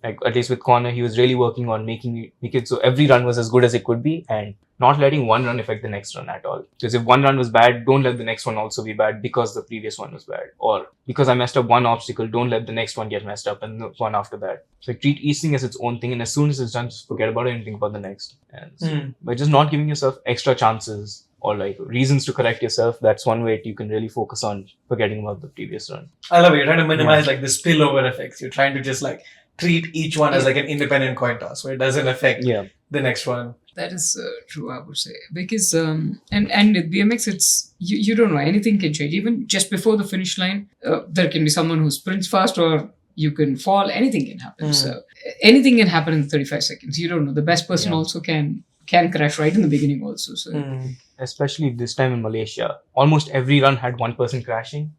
Like at least with Connor, he was really working on making it so every run was as good as it could be and not letting one run affect the next run at all. Because if one run was bad, don't let the next one also be bad because the previous one was bad. Or because I messed up one obstacle, don't let the next one get messed up and the one after that. So treat each thing as its own thing, and as soon as it's done, just forget about it and think about the next. And so, by just not giving yourself extra chances or like reasons to correct yourself, that's one way you can really focus on forgetting about the previous run. I love it. You're trying to minimize like the spillover effects. You're trying to just like treat each one as like an independent coin toss where it doesn't affect the next one. That is true, I would say, because and with BMX, it's you don't know, anything can change. Even just before the finish line, there can be someone who sprints fast, or you can fall. Anything can happen. So anything can happen in 35 seconds. You don't know. The best person also can crash right in the beginning also. So especially this time in Malaysia, almost every run had one person crashing.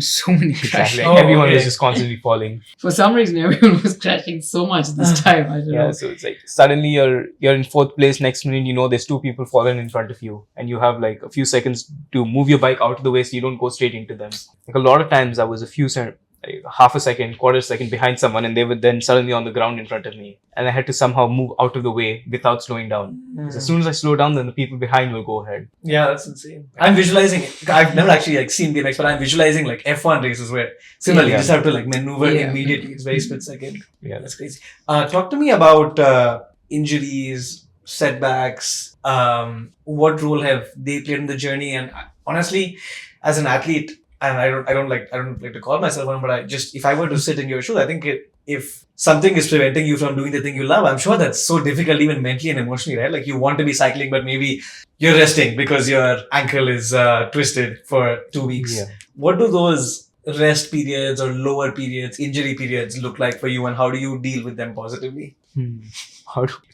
So many crashes. Like everyone was just constantly falling. For some reason, everyone was crashing so much this time. I don't know. So it's like suddenly you're in 4th place. Next minute, you know there's 2 people falling in front of you, and you have like a few seconds to move your bike out of the way so you don't go straight into them. Like a lot of times, I was half a second, quarter second behind someone, and they were then suddenly on the ground in front of me, and I had to somehow move out of the way without slowing down. As soon as I slow down, then the people behind will go ahead. Yeah, that's insane. I'm visualizing it. I've never actually like seen BMX, but I'm visualizing like F1 races where similarly you just have to like maneuver immediately. It's very split second. Yeah, that's crazy. Talk to me about injuries, setbacks. What role have they played in the journey? And honestly, as an athlete, and I don't like to call myself one, but if I were to sit in your shoes, I think if something is preventing you from doing the thing you love, I'm sure that's so difficult even mentally and emotionally, right? Like you want to be cycling, but maybe you're resting because your ankle is twisted for 2 weeks. Yeah. What do those rest periods or lower periods, injury periods look like for you, and how do you deal with them positively?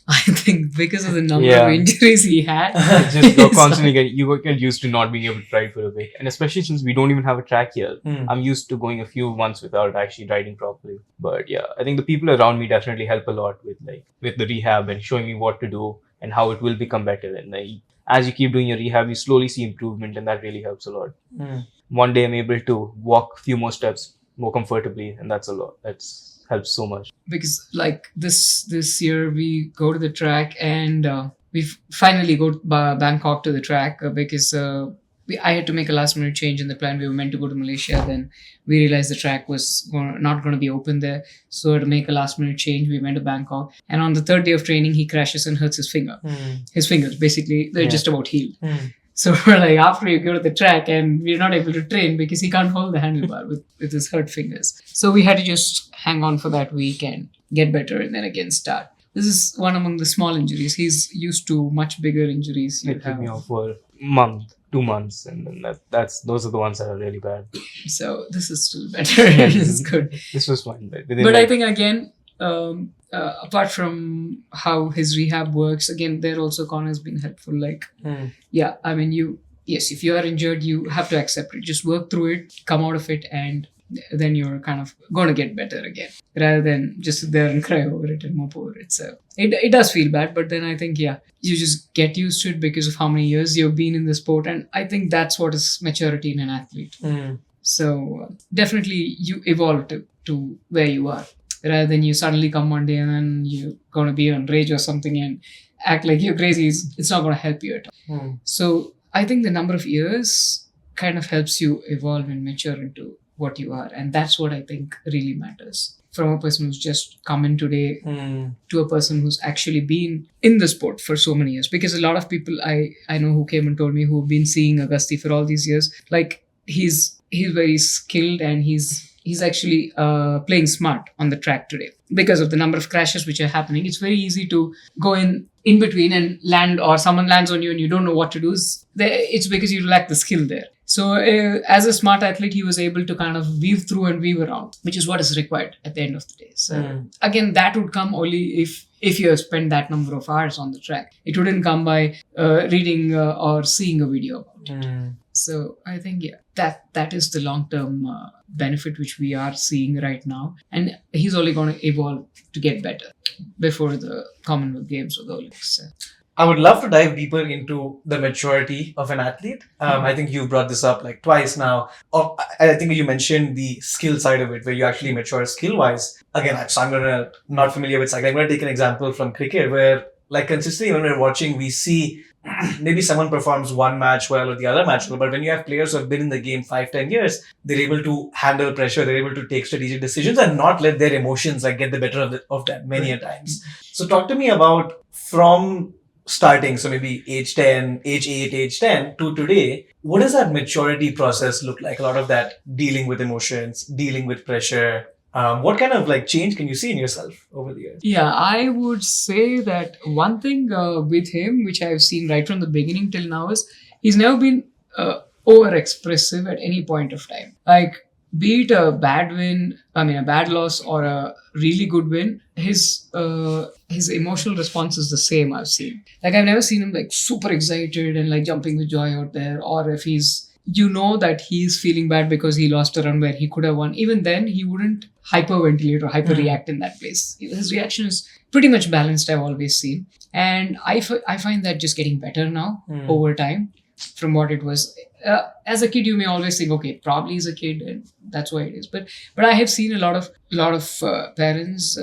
I think because of the number of injuries he had, just constantly get used to not being able to ride for a bit, and especially since we don't even have a track here, I'm used to going a few months without actually riding properly. But yeah, I think the people around me definitely help a lot with the rehab and showing me what to do and how it will become better. And as you keep doing your rehab, you slowly see improvement, and that really helps a lot. One day I'm able to walk a few more steps more comfortably, and that's a lot. That's helps so much. Because like this year we go to the track, and we finally go to Bangkok to the track because I had to make a last minute change in the plan. We were meant to go to Malaysia, then we realized the track was not going to be open there, so to make a last minute change, we went to Bangkok. And on the 3rd day of training, he crashes and hurts his finger. His fingers basically, they're just about healed. So we're like, after you go to the track, and we're not able to train because he can't hold the handlebar with his hurt fingers. So we had to just hang on for that week and get better, and then again start. This is one among the small injuries. He's used to much bigger injuries. It took me off for a month, 2 months, and then those are the ones that are really bad. So this is still better. This is good. This was fine. But I think again, apart from how his rehab works, again, there also Connor has been helpful. Like, I mean, if you are injured, you have to accept it. Just work through it, come out of it, and then you're kind of going to get better again, rather than just sit there and cry over it and mope over it. So it does feel bad, but then I think, yeah, you just get used to it because of how many years you've been in the sport. And I think that's what is maturity in an athlete. So definitely you evolve to where you are, rather than you suddenly come one day and then you're going to be on rage or something and act like you're crazy. It's not going to help you at all. So I think the number of years kind of helps you evolve and mature into what you are. And that's what I think really matters. From a person who's just come in today to a person who's actually been in the sport for so many years. Because a lot of people I know who came and told me who've been seeing Agasti for all these years, like he's very skilled and he's actually playing smart on the track today. Because of the number of crashes which are happening, it's very easy to go in between and land, or someone lands on you and you don't know what to do. It's because you lack the skill there. So as a smart athlete, he was able to kind of weave through and weave around, which is what is required at the end of the day. So again, that would come only if you have spent that number of hours on the track. It wouldn't come by reading or seeing a video about it. So I think, yeah, that is the long-term benefit which we are seeing right now. And he's only going to evolve to get better before the Commonwealth Games or the Olympics. So. I would love to dive deeper into the maturity of an athlete. I think you brought this up like twice now. I think you mentioned the skill side of it, where you actually mature skill-wise. Again, I'm not familiar with cycling. I'm going to take an example from cricket, where like consistently when we're watching, we see maybe someone performs one match well or the other match well, but when you have players who have been in the game 5-10 years, they're able to handle pressure, they're able to take strategic decisions and not let their emotions like get the better of them many a times. So talk to me about from starting, so maybe age 10, age 8, age 10 to today, what does that maturity process look like? A lot of that dealing with emotions, dealing with pressure. What kind of like change can you see in yourself over the years? Yeah, I would say that one thing with him, which I've seen right from the beginning till now, is he's never been over-expressive at any point of time. Like, be it a bad loss or a really good win, his emotional response is the same I've seen. Like, I've never seen him like super excited and like jumping with joy out there, or if that he's feeling bad because he lost a run where he could have won. Even then, he wouldn't hyperventilate or hyperreact in that place. His reaction is pretty much balanced, I've always seen. And I find that just getting better now over time from what it was. As a kid, you may always think, okay, probably he's a kid and that's why it is. But I have seen a lot of parents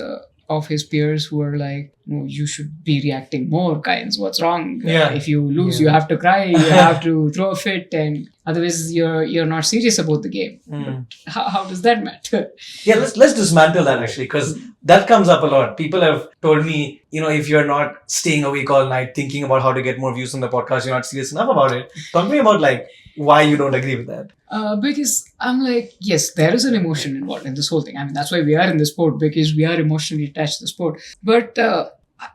of his peers who are like, no, you should be reacting more, kinds. What's wrong? If you lose, you have to cry, you have to throw a fit, and otherwise you're not serious about the game. But how does that matter? Yeah, let's dismantle that actually, because that comes up a lot. People have told me, if you're not staying awake all night thinking about how to get more views on the podcast, you're not serious enough about it. Talk to me about like why you don't agree with that. Because I'm like, yes, there is an emotion involved in this whole thing. I mean, that's why we are in the sport, because we are emotionally attached to the sport. But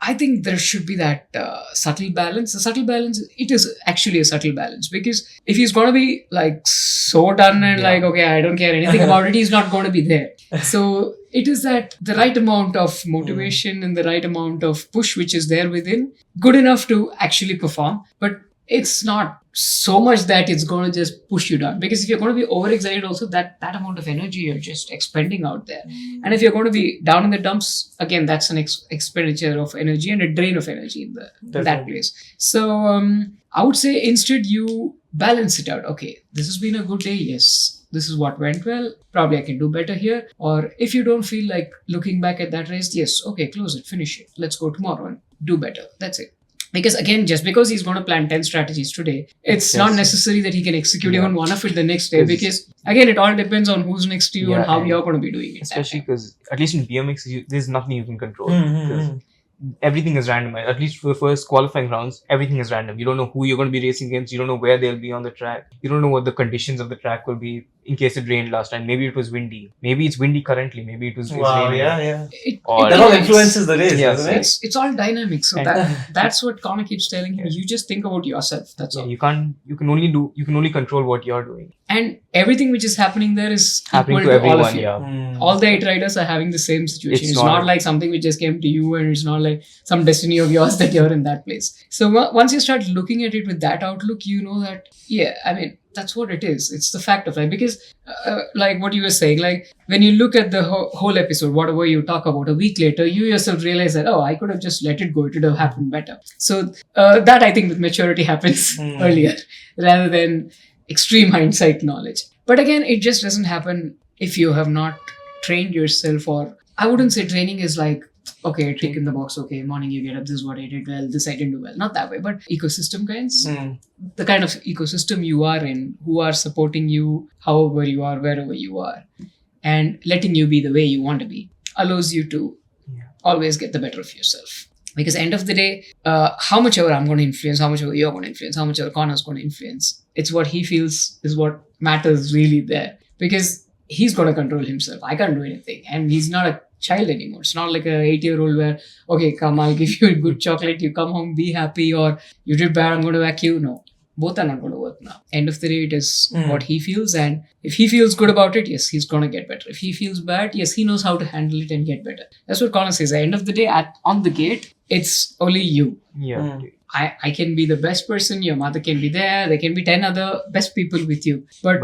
I think there should be that subtle balance. The subtle balance, it is actually a subtle balance, because if he's going to be like so done and like, okay, I don't care anything about it, he's not going to be there. So it is that the right amount of motivation and the right amount of push which is there within, good enough to actually perform. But it's not so much that it's going to just push you down, because if you're going to be overexcited also, that amount of energy you're just expending out there. And if you're going to be down in the dumps, again, that's an expenditure of energy and a drain of energy in that place. So I would say instead you balance it out. Okay, this has been a good day. Yes, this is what went well. Probably I can do better here. Or if you don't feel like looking back at that race, yes, okay, close it, finish it. Let's go tomorrow and do better. That's it. Because again, just because he's going to plan 10 strategies today, it's not necessary that he can execute even one of it the next day. Because again, it all depends on who's next to you and how you're going to be doing it. Especially because, at least in BMX, there's nothing you can control. Because everything is randomized. At least for the first qualifying rounds, everything is random. You don't know who you're going to be racing against. You don't know where they'll be on the track. You don't know what the conditions of the track will be in case it rained last time. Maybe it was windy. Maybe it's windy currently. Maybe it was raining. That all influences the race, doesn't it? It's all dynamic. So that's what Connor keeps telling him. You just think about yourself. That's all. You can only control what you're doing. And everything which is happening there is Happening equal to to all of everyone, you. yeah. All the 8 riders are having the same situation. It's It's not- not like something which just came to you, and it's not like some destiny of yours that you're in that place. So once you start looking at it with that outlook, you know that, yeah, I mean, that's what it is. It's the fact of life. Because like what you were saying, like when you look at the whole episode, whatever you talk about, a week later, you yourself realize that, oh, I could have just let it go. It would have happened better. So that, I think, with maturity happens earlier rather than extreme hindsight knowledge. But again, it just doesn't happen if you have not trained yourself. Or I wouldn't say training is like, okay, tick in the box, okay, morning you get up, this is what I did well, this I didn't do well. Not that way, but ecosystem kinds. The kind of ecosystem you are in, who are supporting you, however you are, wherever you are, and letting you be the way you want to be, allows you to always get the better of yourself. Because end of the day, how much ever I'm going to influence, how much ever you're going to influence, how much ever Connor's going to influence, it's what he feels is what matters really there. Because he's got to control himself. I can't do anything. And he's not a child anymore. It's not like a 8-year-old where, okay, come, I'll give you a good chocolate, you come home, be happy, or you did bad, I'm going to whack you. No. Both are not going to work now. End of the day, it is what he feels. And if he feels good about it, yes, he's going to get better. If he feels bad, yes, he knows how to handle it and get better. That's what Connor says. At the end of the day, on the gate, it's only you. Yeah. I can be the best person. Your mother can be there. There can be 10 other best people with you. But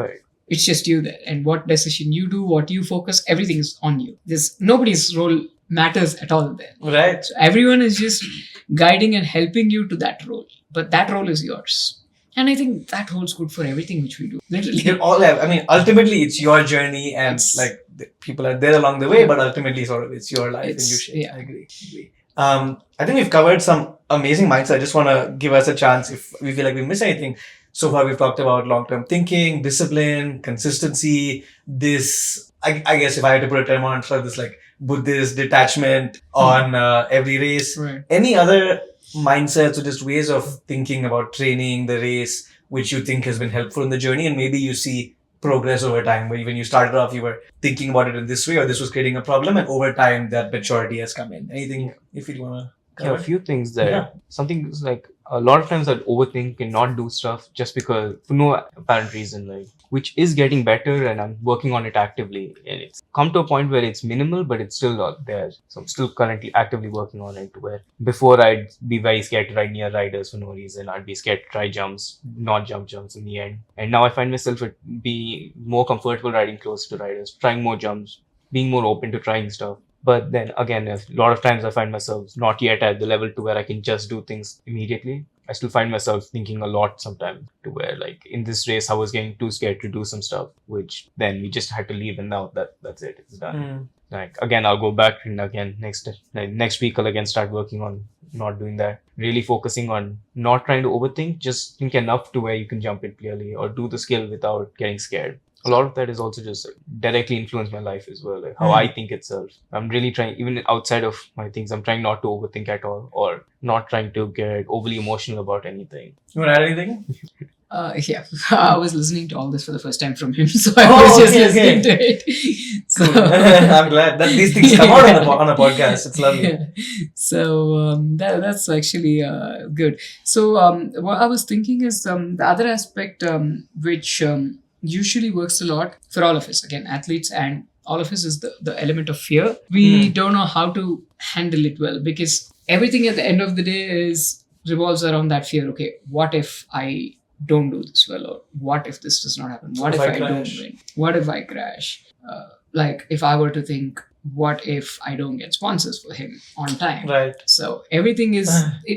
it's just you there. And what decision you do, what you focus, everything is on you. Nobody's role matters at all there. Right. So everyone is just guiding and helping you to that role. But that role is yours. And I think that holds good for everything which we do. Literally. You all have, I mean, ultimately it's your journey, and like the people are there along the way, but ultimately sort of it's your life and you shape. Yeah. I agree. I think we've covered some amazing minds. I just want to give us a chance if we feel like we miss anything. So far, we've talked about long-term thinking, discipline, consistency. This, I guess, if I had to put a term on it, this like Buddhist detachment on every race. Right. Any other mindsets or just ways of thinking about training the race which you think has been helpful in the journey, and maybe you see progress over time, where when you started off you were thinking about it in this way, or this was creating a problem, and over time that maturity has come in? Anything if you want to cover? A few things there. Something is like, a lot of times I'd overthink and not do stuff just because, for no apparent reason, like, which is getting better, and I'm working on it actively. And it's come to a point where it's minimal, but it's still not there. So I'm still currently actively working on it, where before I'd be very scared to ride near riders for no reason. I'd be scared to try jumps, not jumps in the end. And now I find myself be more comfortable riding close to riders, trying more jumps, being more open to trying stuff. But then again, a lot of times I find myself not yet at the level to where I can just do things immediately. I still find myself thinking a lot sometimes, to where, like, in this race, I was getting too scared to do some stuff, which then we just had to leave, and now that's it. It's done. Like, again, I'll go back, and again, next week I'll again start working on not doing that. Really focusing on not trying to overthink, just think enough to where you can jump in clearly or do the skill without getting scared. A lot of that is also just directly influenced my life as well, like how I think itself. I'm really trying, even outside of my things, I'm trying not to overthink at all, or not trying to get overly emotional about anything. You want to add anything? Yeah, I was listening to all this for the first time from him, so I was just listening to it. So I'm glad that these things come out on a podcast. It's lovely. Yeah. So that's actually good. So what I was thinking is the other aspect which usually works a lot for all of us, again, athletes and all of us, is the element of fear. We don't know how to handle it well, because everything at the end of the day revolves around that fear. Okay, what if I don't do this well, or what if this does not happen? What if I don't win? What if I crash? Like, if I were to think, what if I don't get sponsors for him on time? Right. So everything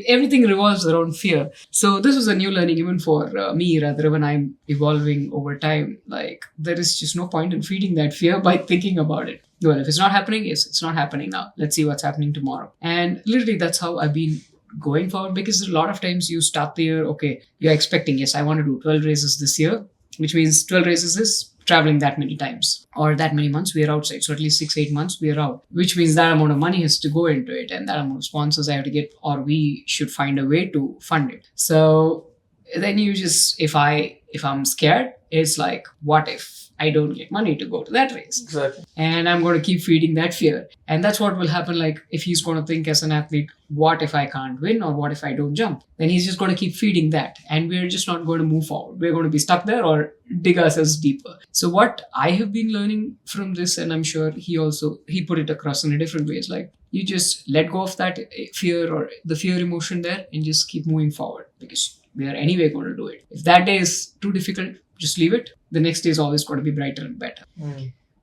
everything revolves around fear. So this was a new learning even for me, rather, when I'm evolving over time. Like, there is just no point in feeding that fear by thinking about it. Well, if it's not happening, yes, it's not happening now. Let's see what's happening tomorrow. And literally, that's how I've been going forward, because a lot of times you start the year, okay, you're expecting, yes, I want to do 12 races this year, which means 12 races is traveling that many times, or that many months we are outside. So at least 6-8 months we are out, which means that amount of money has to go into it, and that amount of sponsors I have to get, or we should find a way to fund it. So then you just, if I'm scared, it's like, what if I don't get money to go to that race? Exactly. And I'm going to keep feeding that fear. And that's what will happen. Like, if he's going to think as an athlete, what if I can't win, or what if I don't jump? Then he's just going to keep feeding that. And we're just not going to move forward. We're going to be stuck there or dig ourselves deeper. So what I have been learning from this, and I'm sure he put it across in a different way, is like, you just let go of that fear or the fear emotion there and just keep moving forward, because we are anyway going to do it. If that day is too difficult, just leave it. The next day is always going to be brighter and better.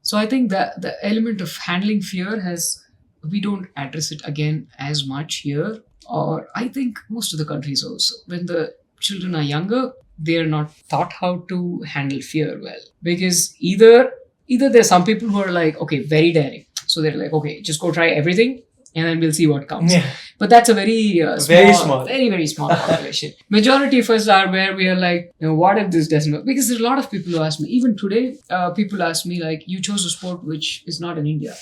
So I think that the element of handling fear we don't address it again as much here, or I think most of the countries also. When the children are younger, they're not taught how to handle fear well, because either there's some people who are like, okay, very daring. So they're like, okay, just go try everything and then we'll see what comes. Yeah. But that's a very small. very, very small population. Majority of us are where we are like, what if this doesn't work? Because there's a lot of people who ask me, even today, people ask me like, you chose a sport which is not in India.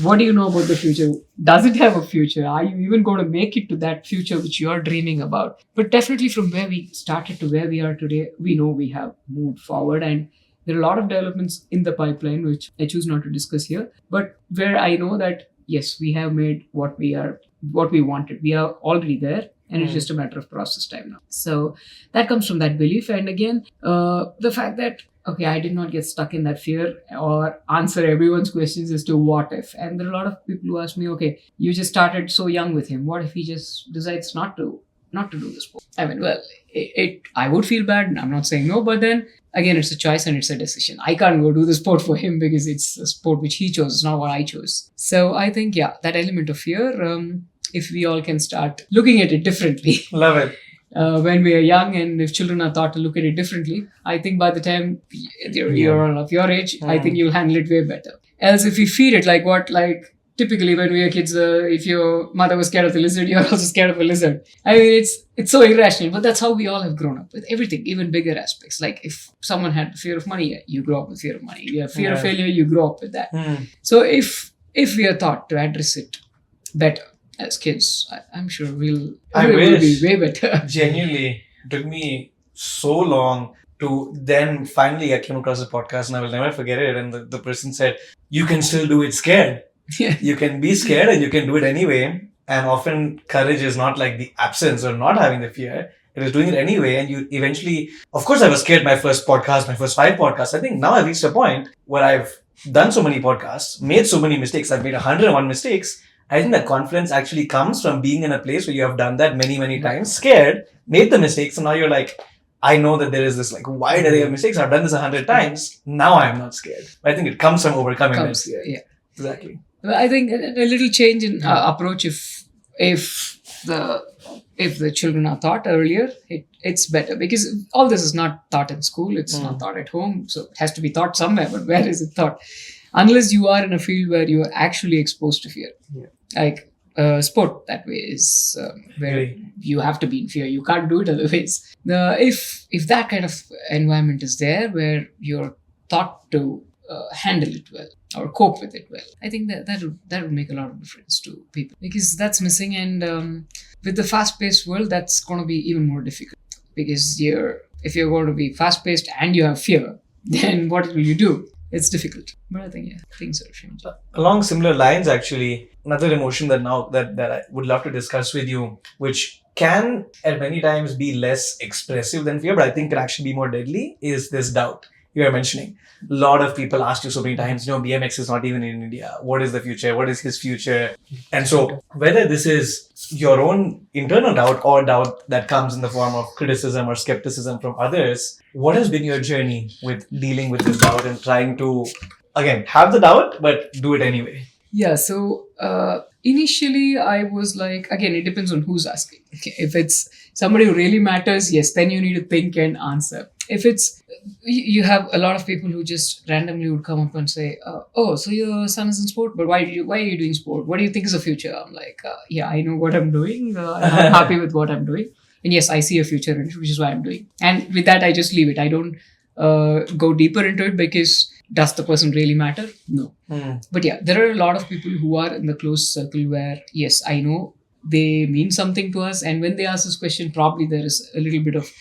What do you know about the future? Does it have a future? Are you even going to make it to that future which you are dreaming about? But definitely from where we started to where we are today, we know we have moved forward, and there are a lot of developments in the pipeline, which I choose not to discuss here, but where I know that, yes, we have made what we wanted. We are already there, and it's just a matter of process time now. So that comes from that belief. And again, the fact that, okay, I did not get stuck in that fear or answer everyone's questions as to what if. And there are a lot of people who ask me, okay, you just started so young with him. What if he just decides not to do the sport? I mean, well, I would feel bad, and I'm not saying no, but then again, it's a choice and it's a decision. I can't go do the sport for him because it's a sport which he chose. It's not what I chose. So I think, yeah, that element of fear, if we all can start looking at it differently. Love it. When we are young, and if children are taught to look at it differently, I think by the time you're all of your age, I think you'll handle it way better. Else, if we feed it typically when we were kids, if your mother was scared of the lizard, you're also scared of a lizard. I mean, it's so irrational, but that's how we all have grown up with everything, even bigger aspects. Like if someone had fear of money, you grow up with fear of money. You have fear of failure, you grow up with that. So if we are taught to address it better as kids, I'm sure we'll be way better. Genuinely, it took me so long to then finally I came across a podcast, and I will never forget it. And the person said, you can still do it scared. Yeah. You can be scared and you can do it anyway. And often courage is not like the absence or not having the fear. It is doing it anyway. And you eventually, of course, I was scared my first podcast, my first 5 podcasts. I think now I've reached a point where I've done so many podcasts, made so many mistakes. I've made 101 mistakes. I think that confidence actually comes from being in a place where you have done that many, many times, scared, made the mistakes. And now you're like, I know that there is this like wide array of mistakes. I've done this 100 times. Now I'm not scared. I think it comes from overcoming that fear. Yeah. Exactly. Well, I think a little change in approach, if the children are taught earlier, it's better, because all this is not taught in school. It's not taught at home, so it has to be taught somewhere. But where is it taught? Unless you are in a field where you are actually exposed to fear, like sport, that way is where you have to be in fear. You can't do it otherwise. If that kind of environment is there where you're taught to handle it well or cope with it well, I think that would make a lot of difference to people, because that's missing. And with the fast-paced world, that's going to be even more difficult, because if you're going to be fast-paced and you have fear, then what will you do? It's difficult. But I think things are changing. Along similar lines, actually, another emotion that I would love to discuss with you, which can at many times be less expressive than fear, but I think can actually be more deadly, is this doubt you are mentioning. A lot of people ask you so many times, BMX is not even in India. What is the future? What is his future? And so whether this is your own internal doubt or doubt that comes in the form of criticism or skepticism from others, what has been your journey with dealing with this doubt and trying to, again, have the doubt, but do it anyway? Yeah, so initially I was like, again, it depends on who's asking. Okay, if it's somebody who really matters, yes, then you need to think and answer. If it's, you have a lot of people who just randomly would come up and say, oh, so your son is in sport, but why are you doing sport? What do you think is the future? I'm like, yeah, I know what I'm doing. I'm happy with what I'm doing. And yes, I see a future in it, which is why I'm doing. And with that, I just leave it. I don't go deeper into it, because does the person really matter? No. But yeah, there are a lot of people who are in the close circle where, yes, I know they mean something to us. And when they ask this question, probably there is a little bit of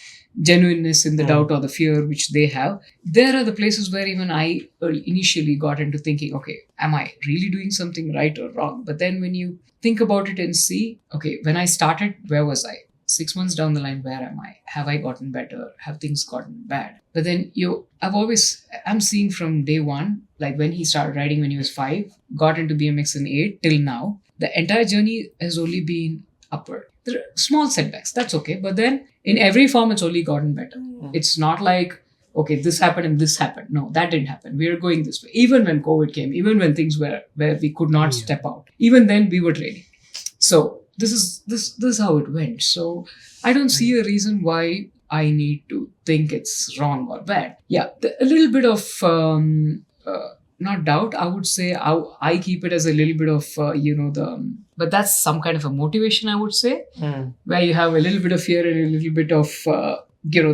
genuineness in the doubt or the fear which they have. There are the places where even I initially got into thinking, okay, am I really doing something right or wrong? But then when you think about it and see, okay, when I started, where was I? 6 months down the line, where am I? Have I gotten better? Have things gotten bad? But then I'm seeing from day one, like when he started riding when he was 5, got into BMX in 8 till now, the entire journey has only been upward. There are small setbacks, that's okay. But then in every form, it's only gotten better. It's not like, okay, this happened and this happened. No, that didn't happen. We are going this way. Even when COVID came, even when things were where we could not step out, even then we were training. So this is how it went. So I don't see a reason why I need to think it's wrong or bad. Yeah, a little bit of not doubt. I would say I keep it as a little bit of but that's some kind of a motivation. I would say where you have a little bit of fear and a little bit of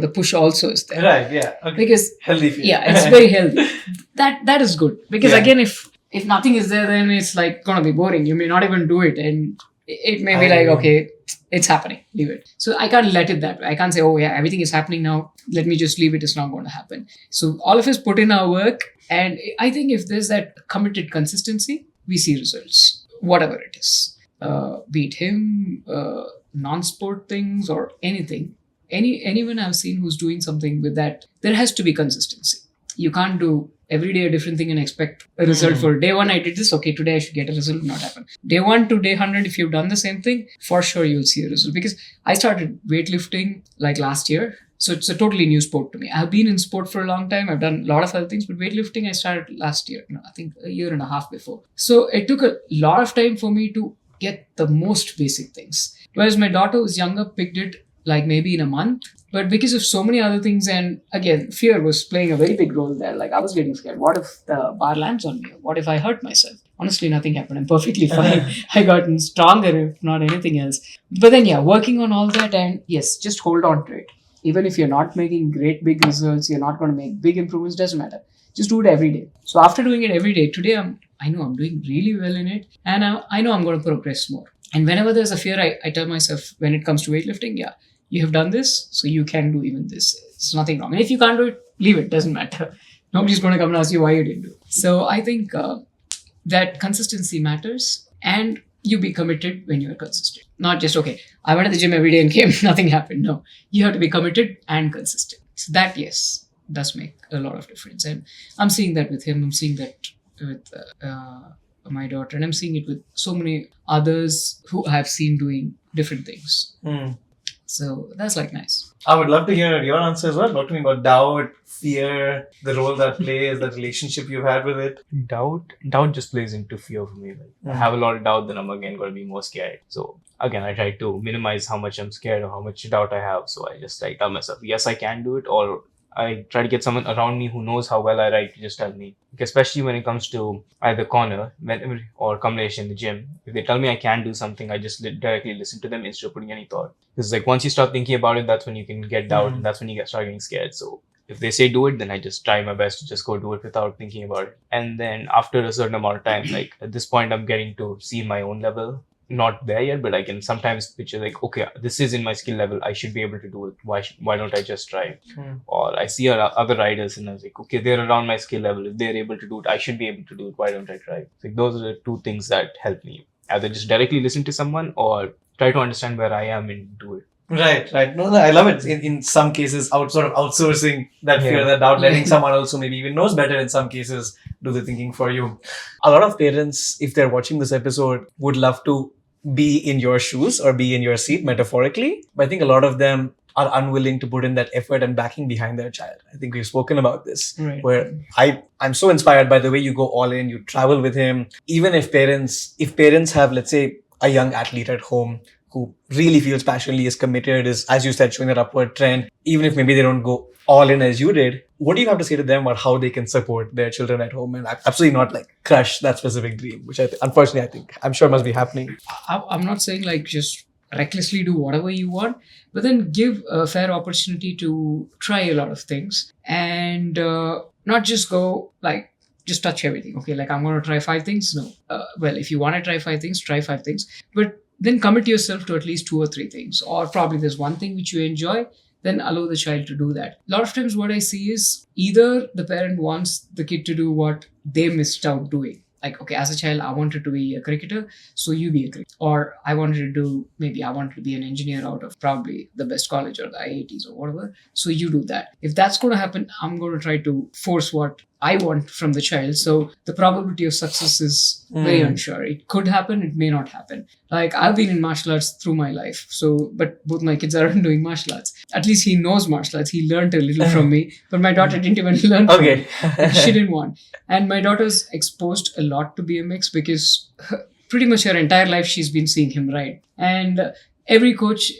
the push also is there. Right. Yeah. Okay. Because healthy fear. Yeah, it's very healthy. That is good because again, if nothing is there, then it's like gonna be boring. You may not even do it, and it may be like, okay, it's happening, leave it. So I can't let it that way. I can't say, oh yeah, everything is happening now, let me just leave it, it's not going to happen. So all of us put in our work, and I think if there's that committed consistency, we see results, whatever it is. Be it him, non-sport things or anything. Anyone I've seen who's doing something with that, there has to be consistency. You can't do every day a different thing and expect a result for day 1 I did this, okay, today I should get a result, not happen. Day 1 to day 100, if you've done the same thing, for sure you'll see a result. Because I started weightlifting like last year, so it's a totally new sport to me. I've been in sport for a long time, I've done a lot of other things, but weightlifting I started last year, I think a year and a half before. So it took a lot of time for me to get the most basic things. Whereas my daughter who's younger picked it like maybe in a month. But because of so many other things, and again, fear was playing a very big role there. Like I was getting scared. What if the bar lands on me? What if I hurt myself? Honestly, nothing happened. I'm perfectly fine. I gotten stronger, if not anything else. But then, working on all that, and yes, just hold on to it. Even if you're not making great big results, you're not going to make big improvements, doesn't matter. Just do it every day. So after doing it every day, today I know I'm doing really well in it, and I know I'm going to progress more. And whenever there's a fear, I tell myself when it comes to weightlifting, you have done this, so you can do even this. It's nothing wrong. And if you can't do it, leave it. Doesn't matter. Nobody's going to come and ask you why you didn't do it. So I think that consistency matters, and you be committed when you're consistent. Not just, okay, I went to the gym every day and came, nothing happened. No, you have to be committed and consistent. So that, yes, does make a lot of difference. And I'm seeing that with him. I'm seeing that with my daughter, and I'm seeing it with so many others who I've seen doing different things. So that's like nice. I would love to hear your answer as well. Talk to me about doubt, fear, the role that plays, the relationship you've had with it. Doubt just plays into fear for me. Like, I have a lot of doubt, then I'm again going to be more scared. So again, I try to minimize how much I'm scared or how much doubt I have. So I just tell myself, yes, I can do it, or I try to get someone around me who knows how well I ride to just tell me. Especially when it comes to either Connor or Kamlesh in the gym. If they tell me I can do something, I just directly listen to them instead of putting any thought. Because like once you start thinking about it, that's when you can get doubt and that's when you start getting scared. So if they say do it, then I just try my best to just go do it without thinking about it. And then after a certain amount of time, like at this point, I'm getting to see my own level. Not there yet, but I can sometimes picture like, okay, this is in my skill level. I should be able to do it. Why don't I just try? Or I see other riders and I was like, okay, they're around my skill level. If they're able to do it, I should be able to do it. Why don't I try? Like those are the two things that help me. Either just directly listen to someone or try to understand where I am and do it. Right. No, I love it. In some cases, sort of outsourcing that fear, that doubt, letting someone else who maybe even knows better in some cases do the thinking for you. A lot of parents, if they're watching this episode, would love to be in your shoes or be in your seat metaphorically. But I think a lot of them are unwilling to put in that effort and backing behind their child. I think we've spoken about this, where I'm so inspired by the way you go all in, you travel with him. Even if parents have, let's say, a young athlete at home who really feels passionately, is committed, is, as you said, showing that upward trend, even if maybe they don't go all in as you did, what do you have to say to them about how they can support their children at home and absolutely not like crush that specific dream, which unfortunately I'm sure must be happening. I'm not saying like just recklessly do whatever you want, but then give a fair opportunity to try a lot of things and not just go like, just touch everything. Okay, like I'm going to try 5 things. No. Well, if you want to try 5 things, try 5 things. But then commit yourself to at least 2 or 3 things, or probably there's one thing which you enjoy, then allow the child to do that. A lot of times what I see is either the parent wants the kid to do what they missed out doing. Like, okay, as a child, I wanted to be a cricketer, so you be a cricketer. Or I wanted to be an engineer out of probably the best college or the IITs or whatever, so you do that. If that's going to happen, I'm going to try to force what I want from the child. So the probability of success is very unsure. It could happen, it may not happen. Like, I've been in martial arts through my life, but both my kids aren't doing martial arts. At least he knows martial arts. He learned a little from me, but my daughter didn't even learn from me. She didn't want. And my daughter's exposed a lot to BMX because pretty much her entire life she's been seeing him ride. And every coach,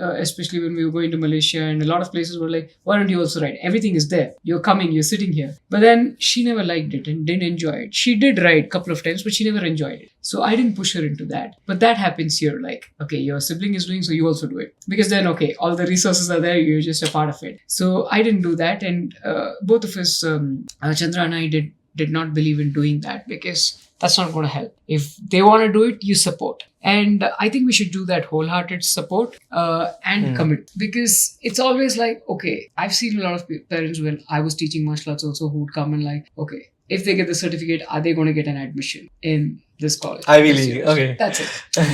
especially when we were going to Malaysia and a lot of places, were like, why don't you also ride? Everything is there. You're coming, you're sitting here. But then she never liked it and didn't enjoy it. She did ride a couple of times, but she never enjoyed it. So I didn't push her into that. But that happens here. Like, okay, your sibling is doing, so you also do it. Because then, okay, all the resources are there, you're just a part of it. So I didn't do that. And both of us, Chandra and I did not believe in doing that because that's not going to help. If they want to do it, you support. And I think we should do that wholehearted support and commit. Because it's always like, okay, I've seen a lot of parents when I was teaching martial arts also who would come and like, okay, if they get the certificate, are they going to get an admission in this college? Ivy League, okay. That's it.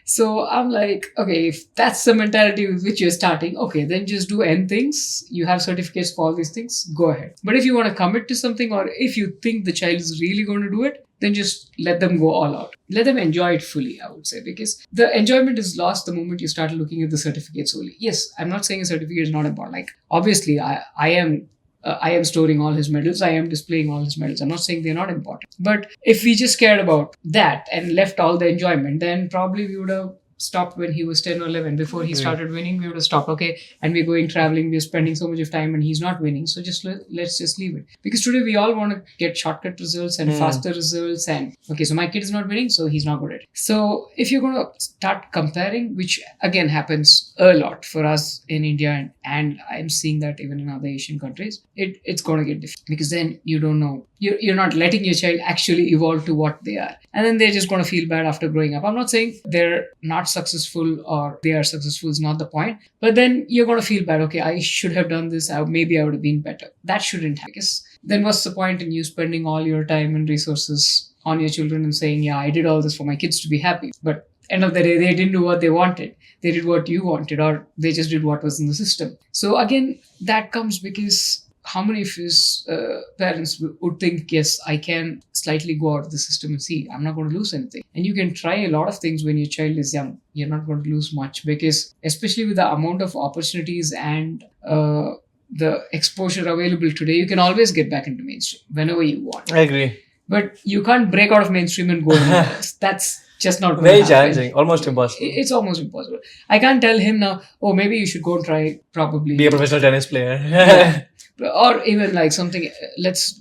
So I'm like, okay, if that's the mentality with which you're starting, okay, then just do N things. You have certificates for all these things, go ahead. But if you want to commit to something, or if you think the child is really going to do it, then just let them go all out. Let them enjoy it fully, I would say, because the enjoyment is lost the moment you start looking at the certificates only. Yes, I'm not saying a certificate is not important. Like, obviously, I am storing all his medals. I am displaying all his medals. I'm not saying they're not important. But if we just cared about that and left all the enjoyment, then probably we would have stopped when he was 10 or 11. Before he started winning, we would have stopped. Okay, and we're going traveling, we're spending so much of time and he's not winning. So let's just leave it. Because today we all want to get shortcut results and faster results. And okay, so my kid is not winning, so he's not good at it. So if you're going to start comparing, which again happens a lot for us in India, and I'm seeing that even in other Asian countries, it's going to get difficult. Because then you don't know. You're not letting your child actually evolve to what they are. And then they're just going to feel bad after growing up. I'm not saying they're not successful or they are successful is not the point. But then you're going to feel bad. Okay, I should have done this. Maybe I would have been better. That shouldn't happen. Because then what's the point in you spending all your time and resources on your children and saying, yeah, I did all this for my kids to be happy. But end of the day, they didn't do what they wanted. They did what you wanted, or they just did what was in the system. So again, that comes because how many of his parents would think, yes, I can slightly go out of the system and see, I'm not going to lose anything. And you can try a lot of things when your child is young. You're not going to lose much because especially with the amount of opportunities and the exposure available today, you can always get back into mainstream whenever you want. I agree. But you can't break out of mainstream and go anywhere else. That's just not very challenging, almost impossible. It's almost impossible. I can't tell him now, oh, maybe you should go and try probably be a professional tennis player. Or even like something, let's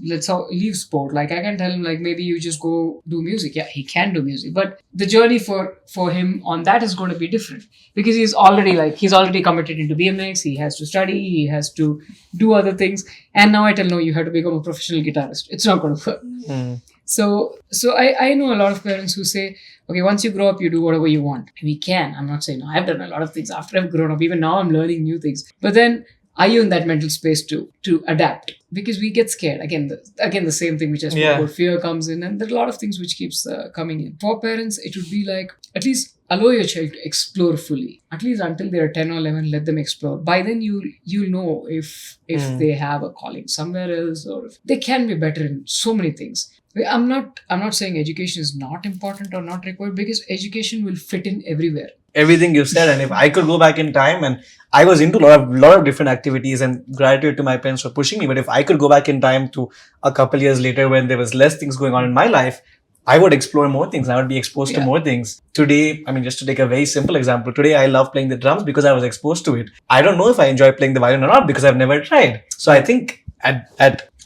leave sport. Like I can tell him like maybe you just go do music. Yeah, he can do music, but the journey for him on that is going to be different because he's already committed into BMX. He has to study, he has to do other things, and now I tell no, you have to become a professional guitarist. It's not going to work. So I know a lot of parents who say, okay, once you grow up, you do whatever you want. We can. I'm not saying no. I've done a lot of things after I've grown up. Even now, I'm learning new things. But then, are you in that mental space to adapt? Because we get scared. Again, the same thing which I spoke about. Fear comes in, and there are a lot of things which keeps coming in. For parents, it would be like at least allow your child to explore fully. At least until they're 10 or 11, let them explore. By then, you'll know if they have a calling somewhere else, or if they can be better in so many things. I'm not saying education is not important or not required, because education will fit in everywhere. Everything you said, and if I could go back in time, and I was into a lot of different activities, and gratitude to my parents for pushing me, but if I could go back in time to a couple years later when there was less things going on in my life, I would explore more things. I would be exposed to more things. Today, I mean, just to take a very simple example, today I love playing the drums because I was exposed to it. I don't know if I enjoy playing the violin or not because I've never tried. So I think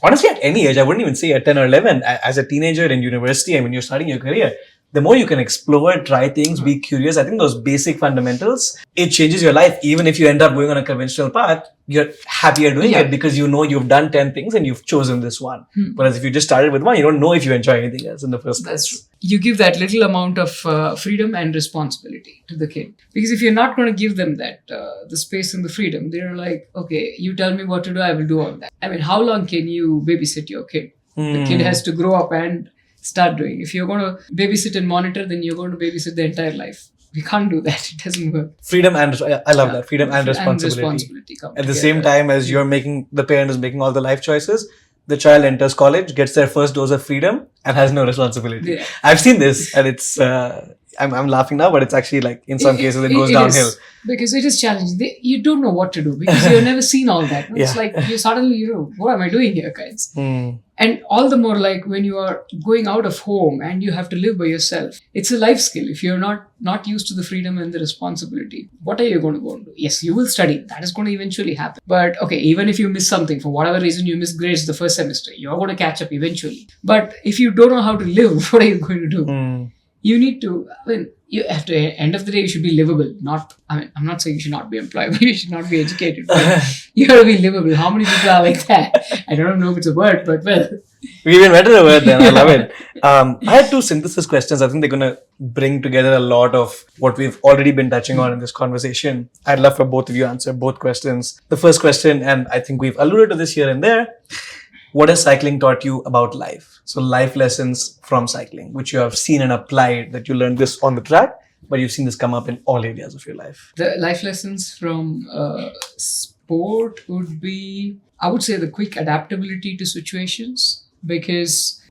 honestly, at any age, I wouldn't even say at 10 or 11, as a teenager in university and when you're starting your career, the more you can explore, try things, be curious, I think those basic fundamentals, it changes your life. Even if you end up going on a conventional path, you're happier doing it because you know you've done 10 things and you've chosen this one. Whereas if you just started with one, you don't know if you enjoy anything else in the first place. That's true. you give that little amount of freedom and responsibility to the kid. Because if you're not going to give them that the space and the freedom, they're like, okay, you tell me what to do, I will do all that. I mean, how long can you babysit your kid? The kid has to grow up and start doing. If you're going to babysit and monitor, then you're going to babysit the entire life. We can't do that. It doesn't work. Freedom and I love that. Freedom and responsibility. come At the together. same time as the parent is making all the life choices, the child enters college, gets their first dose of freedom, and has no responsibility. Yeah. I've seen this, and it's I'm laughing now, but it's actually like in some cases it goes downhill. Is, because it is challenging. You don't know what to do because you've never seen all that. It's Yeah. like you suddenly, what am I doing here, guys? And all the more like when you are going out of home and you have to live by yourself, it's a life skill. If you're not used to the freedom and the responsibility, what are you going to go and do? Yes, you will study. That is going to eventually happen. But okay, even if you miss something, for whatever reason you miss grades the first semester, you're going to catch up eventually. But if you don't know how to live, what are you going to do? You need to, you have to, end of the day, you should be livable. I'm not saying you should not be employable, you should not be educated, but you gotta be livable. How many people are like that? I don't know if it's a word, but well. We even invented a word then. I love it. I had two synthesis questions. I think they're going to bring together a lot of what we've already been touching on in this conversation. I'd love for both of you to answer both questions. The first question, and I think we've alluded to this here and there, what has cycling taught you about life? So life lessons from cycling, which you have seen and applied, that you learned this on the track, but you've seen this come up in all areas of your life. The life lessons from sport would be, I would say, the quick adaptability to situations. Because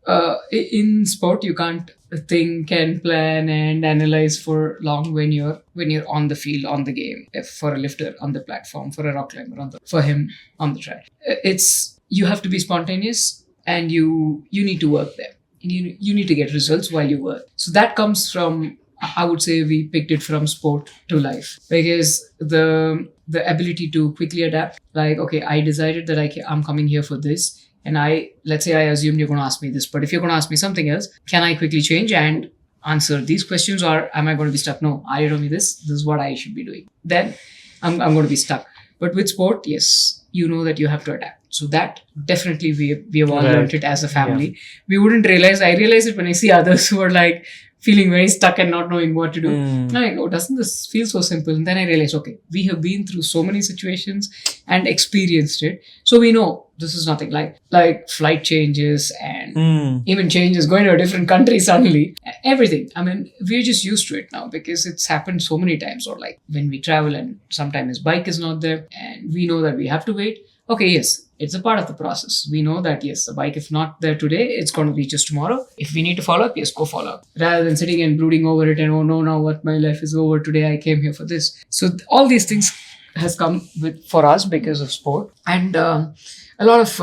in sport, you can't think and plan and analyze for long when you're on the field, on the game. If for a lifter on the platform, for a rock climber for him on the track, you have to be spontaneous and you need to work there. You need to get results while you work. So that comes from, I would say, we picked it from sport to life, because the ability to quickly adapt. Like, okay, I decided that I'm coming here for this. And let's say I assumed you're going to ask me this, but if you're going to ask me something else, can I quickly change and answer these questions, or am I going to be stuck? No, I told me this is what I should be doing. Then I'm going to be stuck. But with sport, yes, you know that you have to adapt. So that definitely we have all learned it as a family. Yeah. We wouldn't realize. I realize it when I see others who are like feeling very stuck and not knowing what to do. And I go, doesn't this feel so simple? And then I realize, okay, we have been through so many situations and experienced it. So we know this is nothing like flight changes and even changes, going to a different country suddenly, everything. I mean, we're just used to it now because it's happened so many times. Or like when we travel and sometimes his bike is not there and we know that we have to wait. Okay, yes, it's a part of the process. We know that, yes, the bike, if not there today, it's going to be just tomorrow. If we need to follow up, yes, go follow up. Rather than sitting and brooding over it and, oh no, now what, my life is over today, I came here for this. So all these things has come for us because of sport. And a lot of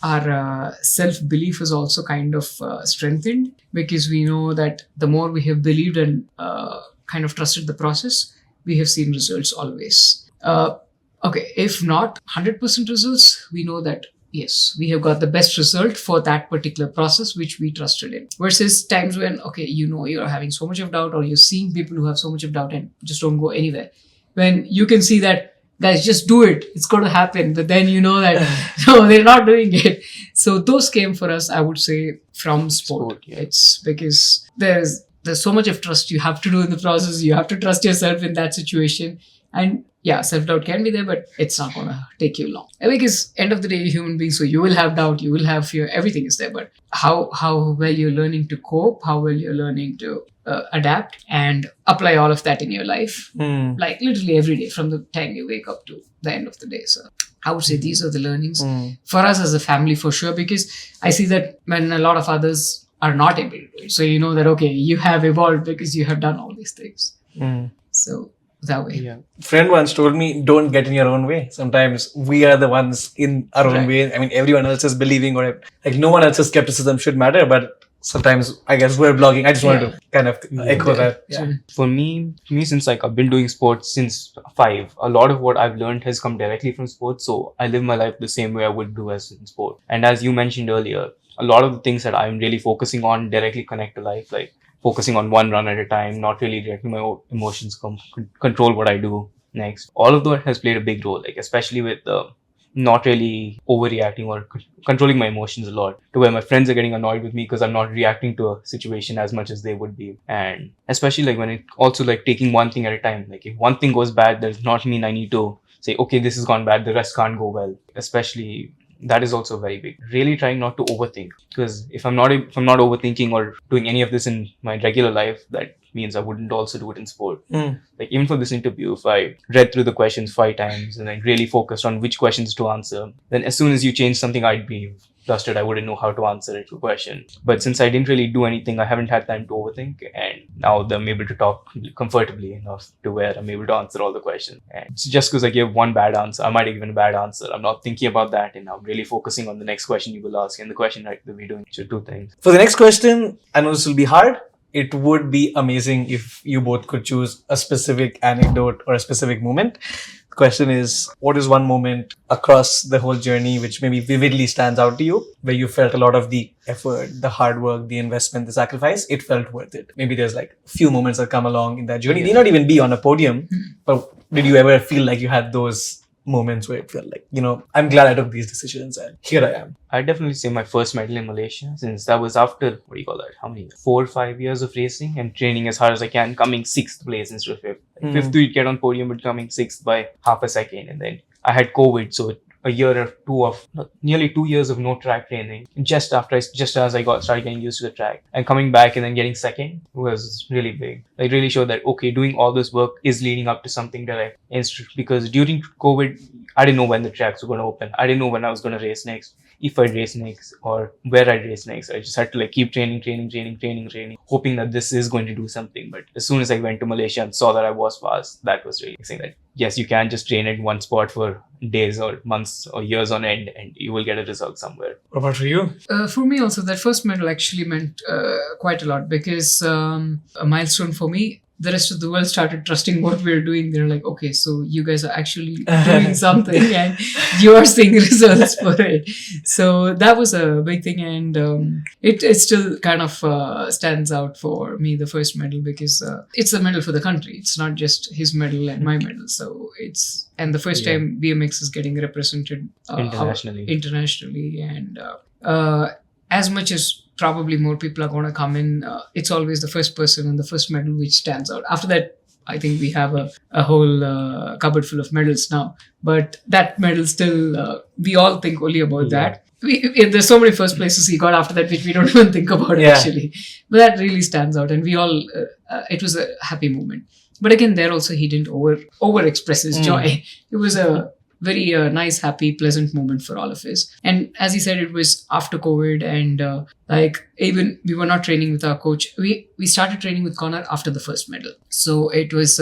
our self-belief is also kind of strengthened, because we know that the more we have believed and kind of trusted the process, we have seen results always. Okay, if not 100% results, we know that, yes, we have got the best result for that particular process which we trusted in. Versus times when, okay, you're having so much of doubt, or you're seeing people who have so much of doubt and just don't go anywhere. When you can see that, guys, just do it, it's going to happen. But then you know that, no, they're not doing it. So those came for us, I would say, from sport. Yeah. It's because there's so much of trust you have to do in the process. You have to trust yourself in that situation. And yeah, self-doubt can be there, but it's not going to take you long. Because end of the day, you're a human being, so you will have doubt, you will have fear, everything is there. But how well you're learning to cope, how well you're learning to adapt and apply all of that in your life, like literally every day from the time you wake up to the end of the day. So I would say these are the learnings for us as a family, for sure, because I see that when a lot of others are not able to do it. So you know that, okay, you have evolved because you have done all these things. So that way. Yeah. Friend once told me, don't get in your own way. Sometimes we are the ones in our own way. I mean, everyone else is believing, or like no one else's skepticism should matter, but sometimes I guess we're blogging. I just wanted to kind of echo that. Yeah. For me, since like I've been doing sports since 5, a lot of what I've learned has come directly from sports. So I live my life the same way I would do as in sport. And as you mentioned earlier, a lot of the things that I'm really focusing on directly connect to life, like focusing on one run at a time, not really letting my emotions control what I do next. All of that has played a big role, like especially with not really overreacting or controlling my emotions a lot, to where my friends are getting annoyed with me because I'm not reacting to a situation as much as they would be. And especially like when it also like taking one thing at a time. Like if one thing goes bad, does not mean I need to say, okay, this has gone bad, the rest can't go well. Especially that is also very big. Really trying not to overthink, because if I'm not overthinking or doing any of this in my regular life, that means I wouldn't also do it in sport. Like even for this interview, if I read through the questions 5 times and I really focused on which questions to answer, then as soon as you change something, I'd be flustered. I wouldn't know how to answer it, the question. But since I didn't really do anything, I haven't had time to overthink, and now I'm able to talk comfortably enough to where I'm able to answer all the questions. And it's just because I gave one bad answer, I might have given a bad answer. I'm not thinking about that, and I'm really focusing on the next question you will ask and the question that we're doing. So 2 things. For the next question, I know this will be hard. It would be amazing if you both could choose a specific anecdote or a specific moment. The question is, what is one moment across the whole journey which maybe vividly stands out to you, where you felt a lot of the effort, the hard work, the investment, the sacrifice, it felt worth it? Maybe there's like a few moments that come along in that journey. They may not even be on a podium, but did you ever feel like you had those moments where it felt like, I'm glad I took these decisions and here I am? I'd definitely say my first medal in Malaysia, since that was after, 4 or 5 years of racing and training as hard as I can, coming 6th place instead of 5th. Like 5th we'd get on podium, but coming 6th by half a second. And then I had COVID, so nearly 2 years of no track training. Just as I started getting used to the track, and coming back and then getting second was really big. It really showed that, okay, doing all this work is leading up to something that because during COVID, I didn't know when the tracks were going to open. I didn't know when I was going to race next, if I'd race next or where I'd race next. I just had to keep training, hoping that this is going to do something. But as soon as I went to Malaysia and saw that I was fast, that was really saying that, yes, you can just train at one spot for days or months or years on end and you will get a result somewhere. What about for you? For me also, that first medal actually meant quite a lot, because a milestone for me. The rest of the world started trusting what we were doing. They're like, okay, so you guys are actually doing something and you are seeing results for it. So that was a big thing, and it still kind of stands out for me, the first medal, because it's a medal for the country. It's not just his medal and my medal. So and the first time BMX is getting represented internationally, and as much as probably more people are going to come in, it's always the first person and the first medal which stands out. After that, I think we have a whole cupboard full of medals now. But that medal still, we all think only about that. There's so many first places he got after that which we don't even think about actually. But that really stands out, and we all, it was a happy moment. But again, there also he didn't over express his joy. It was a very nice, happy, pleasant moment for all of us. And as he said, it was after COVID, and even we were not training with our coach. We started training with Connor after the first medal. So it was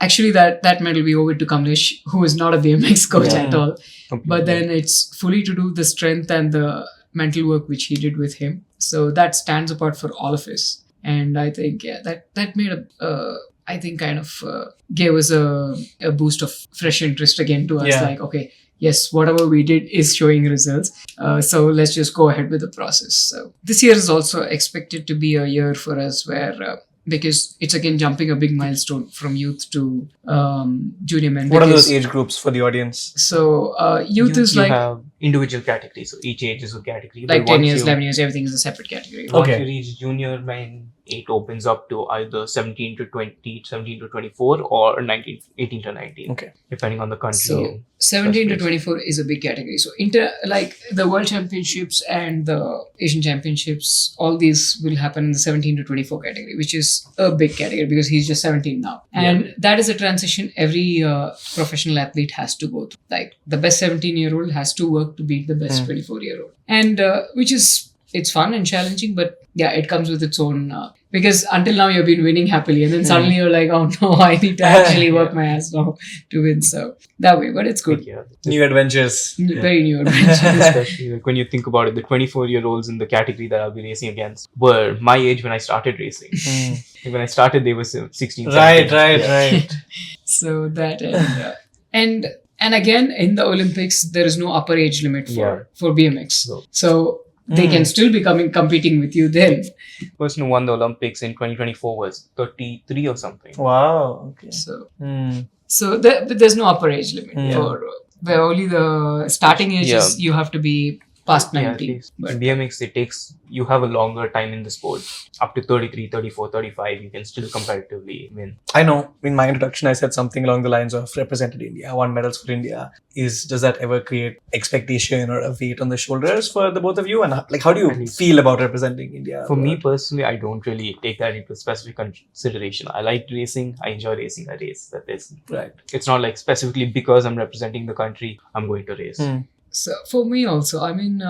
actually that medal we owe it to Kamlesh, who is not a BMX coach at all. Completely. But then it's fully to do the strength and the mental work which he did with him. So that stands apart for all of us. And I think, that made gave us a boost of fresh interest again to us. Like, okay, yes, whatever we did is showing results. So let's just go ahead with the process. So this year is also expected to be a year for us where, because it's again jumping a big milestone from youth to junior men. What are those age groups for the audience? So youth is like... have individual categories. So each age is a category. Like 10 years, 11 years, everything is a separate category. Once you reach junior men, it opens up to either 17 to 20, 17 to 24 or 18 to 19. Okay. Depending on the country. So 17 to 24 is a big category. So the World Championships and the Asian Championships, all these will happen in the 17 to 24 category, which is a big category because he's just 17 now. And that is a transition every professional athlete has to go through. Like the best 17-year-old has to work to beat the best 24-year-old. And it's fun and challenging, but it comes with its own, because until now you've been winning happily, and then suddenly you're like, oh no, I need to actually work my ass off to win. So that way, but it's good. New adventures. Very new adventures. Especially when you think about it, the 24-year-olds in the category that I'll be racing against were my age when I started racing. When I started, they were 16. Right. So that, and again, in the Olympics, there is no upper age limit for BMX. So they can still be competing with you then. The person who won the Olympics in 2024 was 33 or something. Wow. Okay. So there's no upper age limit where only the starting age Yeah. is you have to be past Yeah, 19. at least. But In BMX, you have a longer time in the sport. Up to 33, 34, 35, you can still comparatively win. I know in my introduction I said something along the lines of represented India, won medals for India. Does that ever create expectation or a weight on the shoulders for the both of you? And how do At you least. feel about representing India? For me personally, I don't really take that into specific consideration. I like racing. I enjoy racing. I race. That is, Right. it's not like specifically because I'm representing the country, I'm going to race. so for me also, I mean,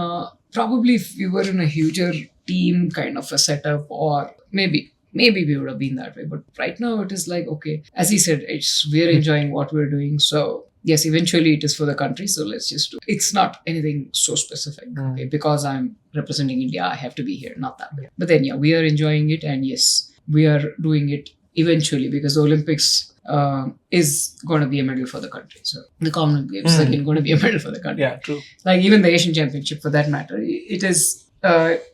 probably if we were in a huger team kind of a setup, or maybe we would have been that way. But right now it is like, okay, as he said, we're enjoying what we're doing. So yes, eventually it is for the country. So let's just do it. It's not anything so specific. Okay, because I'm representing India, I have to be here. Not that way. But then yeah, we are enjoying it, and yes, we are doing it eventually because the Olympics is going to be a medal for the country. So the Commonwealth Games is again going to be a medal for the country. Yeah, true. Like even the Asian Championship for that matter, it is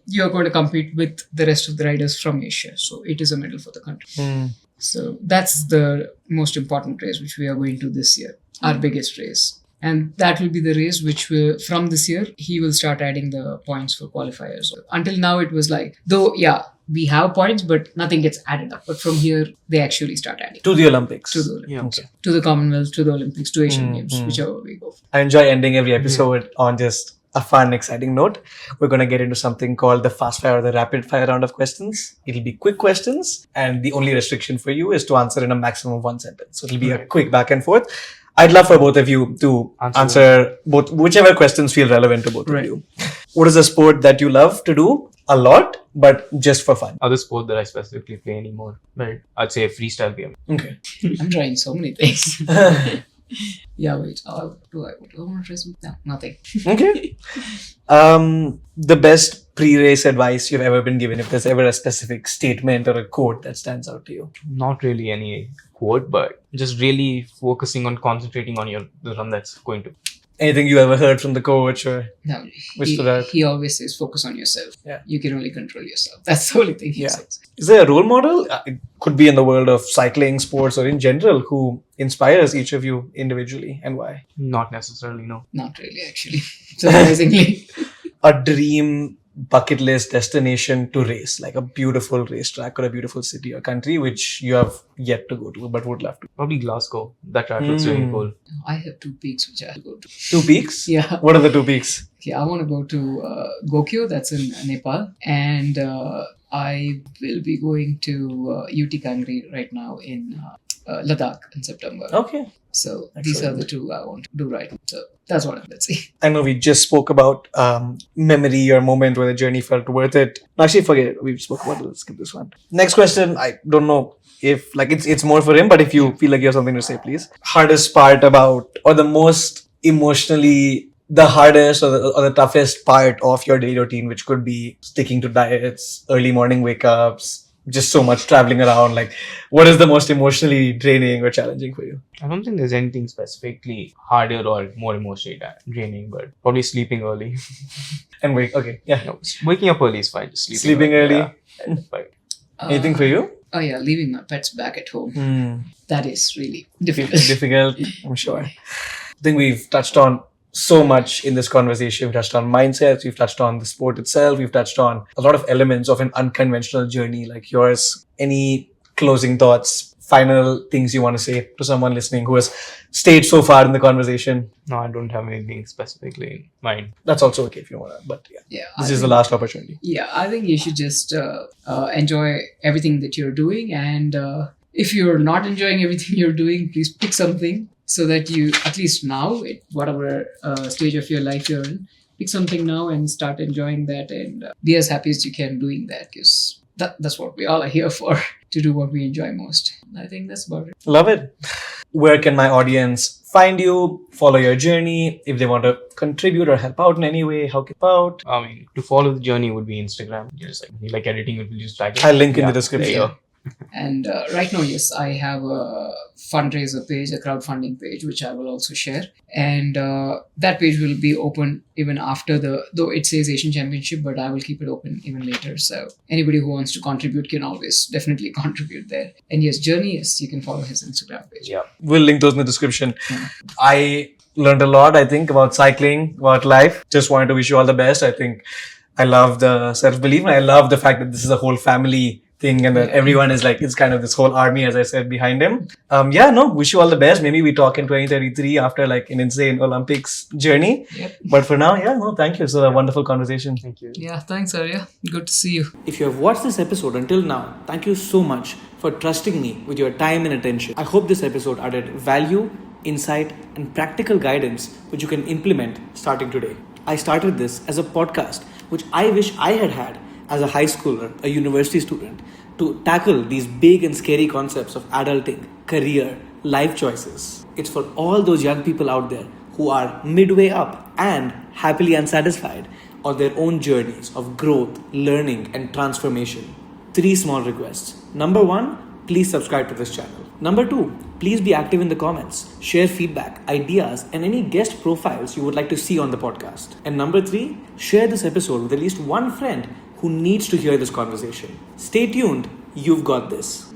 you're going to compete with the rest of the riders from Asia. So it is a medal for the country. So that's the most important race which we are going to this year, our biggest race. And that will be the race which will, from this year, he will start adding the points for qualifiers. Until now, it was like, though, yeah, we have points, but nothing gets added up. But from here, they actually start adding. To the Olympics. To the Olympics. Yeah. Okay. To the Commonwealth, to the Olympics, to Asian Games, whichever we go. I enjoy ending every episode on just a fun, exciting note. We're going to get into something called the fast fire or the rapid fire round of questions. It'll be quick questions, and the only restriction for you is to answer in a maximum of one sentence. So it'll be a quick back and forth. I'd love for both of you to answer both, whichever questions feel relevant to both of you. What is a sport that you love to do a lot, but just for fun? Other sport that I specifically play anymore, right? I'd say freestyle game. Okay. I'm trying so many things. Yeah, wait. Do I want to try something? No, nothing. Okay. The best pre-race advice you've ever been given, if there's ever a specific statement or a quote that stands out to you. Not really any quote, but just really focusing on concentrating on the run that's going to. Anything you ever heard from the coach or No, which to that? he always says, focus on yourself. Yeah. You can only control yourself. That's the only thing he says. Is there a role model? It could be in the world of cycling, sports, or in general, who inspires each of you individually and why? Not necessarily, no. Not really, actually. Surprisingly. A dream bucket list destination to race, like a beautiful racetrack or a beautiful city or country which you have yet to go to but would love to. Probably Glasgow. That track looks really cool. I have 2 peaks which I have to go to. 2 peaks? Yeah. What are the 2 peaks? Okay, I want to go to Gokyo, that's in Nepal. And I will be going to UT Kangri right now in Ladakh in September. Okay. So these are the 2 I want to do right now. So that's what let's see. I know we just spoke about memory or moment where the journey felt worth it. No, actually, forget it. We spoke about it. Let's skip this one. Next question. I don't know if it's more for him, but if you feel like you have something to say, please. Hardest part about, or the most emotionally, the hardest or the toughest part of your daily routine, which could be sticking to diets, early morning wake ups, just so much traveling around. Like, what is the most emotionally draining or challenging for you? I don't think there's anything specifically harder or more emotionally draining, but probably sleeping early. And okay, yeah. No, waking up early is fine. Just Sleeping early. Yeah. But Anything for you? Oh yeah, leaving my pets back at home. That is really difficult. Difficult, I'm sure. I think we've touched on so much in this conversation. We've touched on mindsets, we've touched on the sport itself, we've touched on a lot of elements of an unconventional journey like yours. Any closing thoughts, final things you want to say to someone listening who has stayed so far in the conversation? no, I don't have anything specifically in mind. That's also okay if you want to, but yeah. Yeah, This is the last opportunity. Yeah, I think you should just enjoy everything that you're doing. And if you're not enjoying everything you're doing, please pick something so that you, at least now, at whatever stage of your life you're in, pick something now and start enjoying that and be as happy as you can doing that, because that's what we all are here for, to do what we enjoy most. I think that's about it. Love it. Where can my audience find you, follow your journey? If they want to contribute or help out in any way, how can help out? I mean, to follow the journey would be Instagram. Just like, you like editing, it will just drag it. I'll link in the There description. you go. And right now, yes, I have a fundraiser page, a crowdfunding page, which I will also share. And that page will be open even after though it says Asian Championship, but I will keep it open even later. So anybody who wants to contribute can always definitely contribute there. And yes, Journey, yes, you can follow his Instagram page. Yeah. We'll link those in the description. I learned a lot, I think, about cycling, about life. Just wanted to wish you all the best. I think I love the self-belief, and I love the fact that this is a whole family thing and that everyone is like, it's kind of this whole army, as I said, behind him. Wish you all the best. Maybe we talk in 2033 after like an insane Olympics journey. Yep. But for now, thank you. It's a wonderful conversation. Thank you. Yeah, thanks, Arya. Good to see you. If you have watched this episode until now, thank you so much for trusting me with your time and attention. I hope this episode added value, insight, and practical guidance which you can implement starting today. I started this as a podcast which I wish I had as a high schooler, a university student, to tackle these big and scary concepts of adulting, career, life choices. It's for all those young people out there who are midway up and happily unsatisfied on their own journeys of growth, learning, and transformation. 3 small requests. Number 1, please subscribe to this channel. Number 2, please be active in the comments, share feedback, ideas, and any guest profiles you would like to see on the podcast. And number 3, share this episode with at least one friend who needs to hear this conversation. Stay tuned, you've got this.